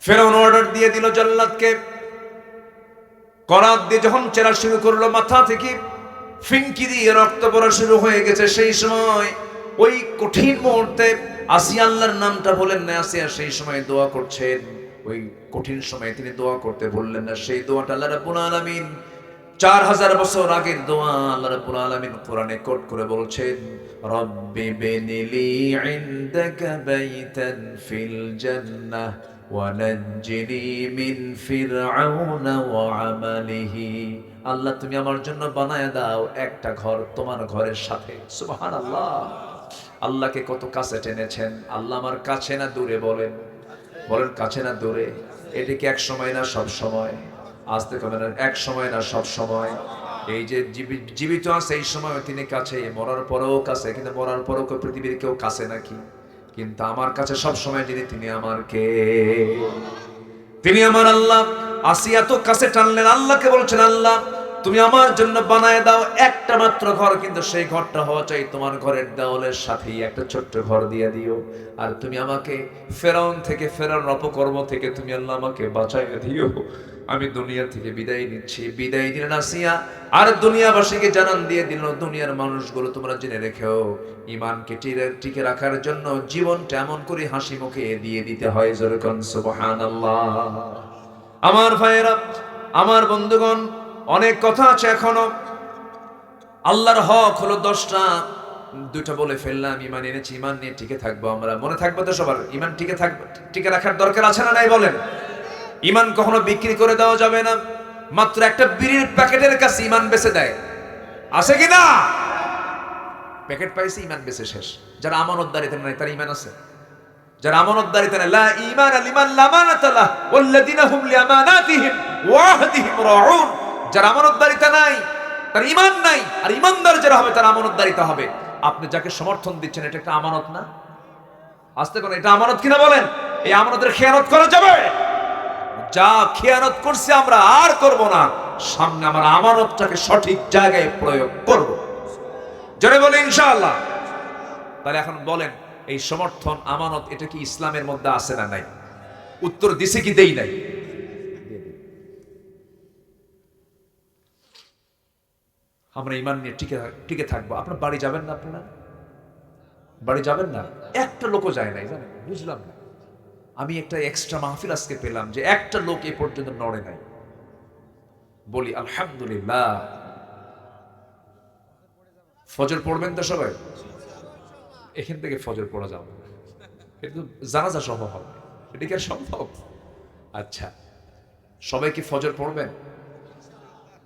ফেরাউন অর্ডার দিয়ে দিল জল্লাদকে, করাত দিয়ে যখন চেরা শুরু করলো, মাথা থেকে ফিনকি দিয়ে রক্ত পড়া শুরু হয়ে গেছে। সেই সময় ওই কঠিন মুহূর্তে আসিয়া আল্লাহর নামটা বলেন না। আসিয়া সেই সময় দোয়া করছেন, ওই কঠিন সময়ে তিনি দোয়া করতে বললেন না। সেই দোয়াটা আল্লাহ রাব্বুল আলামিন 4000 বছর আগের দোয়া আল্লাহ রাব্বুল আলামিন কোরআনে কোট করে বলছেন, রব্বি বিনিলি ইনদাকা বাইতান ফিল জান্নাহ ওয়া নাজ্জিনি মিন ফিরআউনা ওয়া আমালিহি। আল্লাহ তুমি আমার জন্য বানায় দাও একটা ঘর তোমার ঘরের সাথে। সুবহানাল্লাহ। আল্লাহকে কত কাছে টেনেছেন। আল্লাহ আমার কাছে না দূরে? বলেন, বলেন কাছে না দূরে? এটা কি এক সময় না সব সময়? আসতে কবে না, এক সময় না সব সময়। এই যে জীবিত আছে এই সময় তিনি কাছে, মরার পরেও কাছে। কিন্তু মরার পরেও পৃথিবীর কেউ কাছে নাকি? কিন্তু আমার কাছে সব সময় যিনি, তিনি আমার কে? তিনি আমার আল্লাহ। আসিয়া তো কাছে টানলেন, আল্লাহকে বলছেন, আল্লাহ তুমি আমার জন্য বানায় দাও একটা মাত্র ঘর, কিন্তু সেই ঘরটা হওয়া চাই তোমার ঘরের দেওয়ালের সাথেই একটা ছোট্ট ঘর দিয়ে দিও। আর তুমি আমাকে ফেরাউন থেকে, ফেরাউনের অপকর্ম থেকে তুমি আল্লাহ আমাকে বাঁচাইয়া দিও। আমি দুনিয়া থেকে বিদায় নিচ্ছি। বিদায় দিলেন আসিয়া, আর দুনিয়াবাসীকে জানান দিয়ে দিল, দুনিয়ার মানুষগুলো তোমরা জেনে রেখেও, ইমানকে টিকে রাখার জন্য জীবনটা এমন করে হাসি মুখে দিয়ে দিতে হয়। যেরকম সুবহানাল্লাহ। আমার ভাইয়েরা, আমার বন্ধুগণ, অনেক কথা আছে এখনো। আল্লাহর হক হলো 10টা, 2টা বলে ফেললাম। ইমান এনেছি, ইমান নিয়ে টিকে থাকবো আমরা। মনে থাকবে তো সবার? ইমান টিকে থাকবে, টিকে রাখার দরকার আছে না নাই বলেন? ইমান কখনো বিক্রি করে দেওয়া যাবে না। মাত্র একটা বিড়ির প্যাকেটের কাছে ইমান বেচে দেয়, আছে কি না? প্যাকেট পাইছে, ইমান বেচে শেষ। যারা আমানতদারিতে নাই তার ইমান আছে? যারা আমানতদারিতে নাই, লা ঈমান লিমান লা আমানাতা লাহ ওয়াল্লাযিনা হুম লিআমানাতিহিম ওয়া আহদিহিম রাউন। যারা আমানতদারিতে নাই তার ইমান নাই। আর ইমানদার যারা হবে তার আমানতদারিতে হবে। আপনি যাকে সমর্থন দিচ্ছেন, এটা একটা আমানত না? আস্তে করে, এটা আমানত কিনা বলেন? এই আমানতের খেয়ানত করা যাবে? যা খেয়ানত করছি আমরা আর করব না। সামনে আমার আমানতটাকে সঠিক জায়গায় প্রয়োগ করব। জোরে বলে ইনশাআল্লাহ। তাহলে এখন বলেন, এই সমর্থন, আমানত, এটা কি ইসলামের মধ্যে আছে না নাই? উত্তর দিছে কি দেই নাই? আমরা ইমান নিয়ে টিকে থাকবো। আপনার বাড়ি যাবেন না? আপনারা বাড়ি যাবেন না? একটা লোকও যায় নাই, জানেন? বুঝলাম না। আমি একটা এক্সট্রা মাহফিল আজকে পেলাম যে একটা লোক এ পর্যন্ত নড়ে নাই। বলি আলহামদুলিল্লাহ। ফজর পড়বেন তো সবাই? এখান থেকে ফজর পড়া যাবে, কিন্তু জানাজা সহ হবে। এটা কি আর সম্ভব? আচ্ছা, সবাই কি ফজর পড়বেন?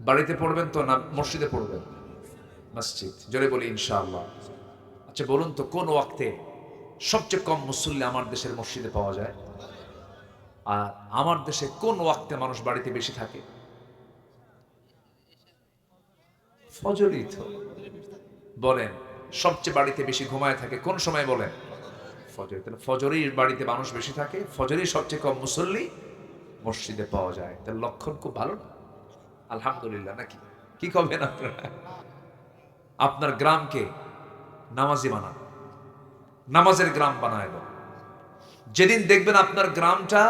বাড়িতে পড়বেন তো না মসজিদে পড়বেন? মসজিদ। জোরে বলি ইনশাআল্লাহ। আচ্ছা বলুন তো, কোন ওয়াক্তে সবচেয়ে কম মুসল্লি আমার দেশের মসজিদে পাওয়া যায়? আর আমার দেশে কোন ওয়াক্তে মানুষ বাড়িতে বেশি থাকে? ফজরই তো। বলেন, সবচেয়ে বাড়িতে বেশি ঘুমায় থাকে কোন সময় বলেন? ফজর। তাহলে ফজরেই বাড়িতে মানুষ বেশি থাকে, ফজরেই সবচেয়ে কম মুসল্লি মসজিদে পাওয়া যায়। তার লক্ষণ খুব ভালো না? আলহামদুলিল্লাহ নাকি? কি করবেন আপনারা? আপনার গ্রামকে নামাজি বানান, নামাজের গ্রাম বানায় দেন। যেদিন দেখবেন আপনার গ্রামটা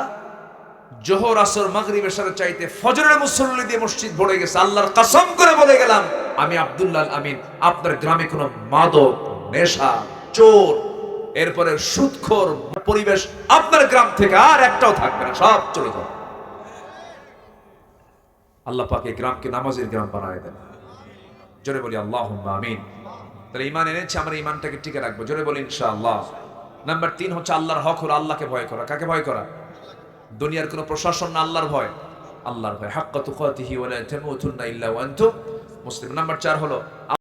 জোহর, আসর, মাগরিব, এশার চাইতে ফজরের মুসল্লি দিয়ে মসজিদ ভরে গেছে, আল্লাহর কসম করে বলে গেলাম আমি আব্দুল্লাহ আমিন, আপনার গ্রামে কোনো মাদক, নেশা, চোর, এরপরে সুদখোর পরিবেশ আপনার গ্রাম থেকে আর একটাও থাকবে না, সব চলে যাবে। আল্লাহ পাক এই গ্রামকে নামাজের গ্রাম বানায় দেন। জোরে বলি আল্লাহুম্মা আমিন। তাহলে ঈমান এনেছি, আমরা ঈমানটাকে টিকে রাখবো। জোরে বলি ইনশাআল্লাহ। নাম্বার 3 হচ্ছে আল্লাহর হক হলো আল্লাহকে ভয় করা। কাকে ভয় করা? দুনিয়ার কোনো প্রশাসন না, আল্লাহর ভয়। আল্লাহর ভয়, হাক্কা তুকাতিহি ওয়া লা তামুতুন্না ইল্লা ওয়া আনতুম মুসলিমুন। নাম্বার 4 হলো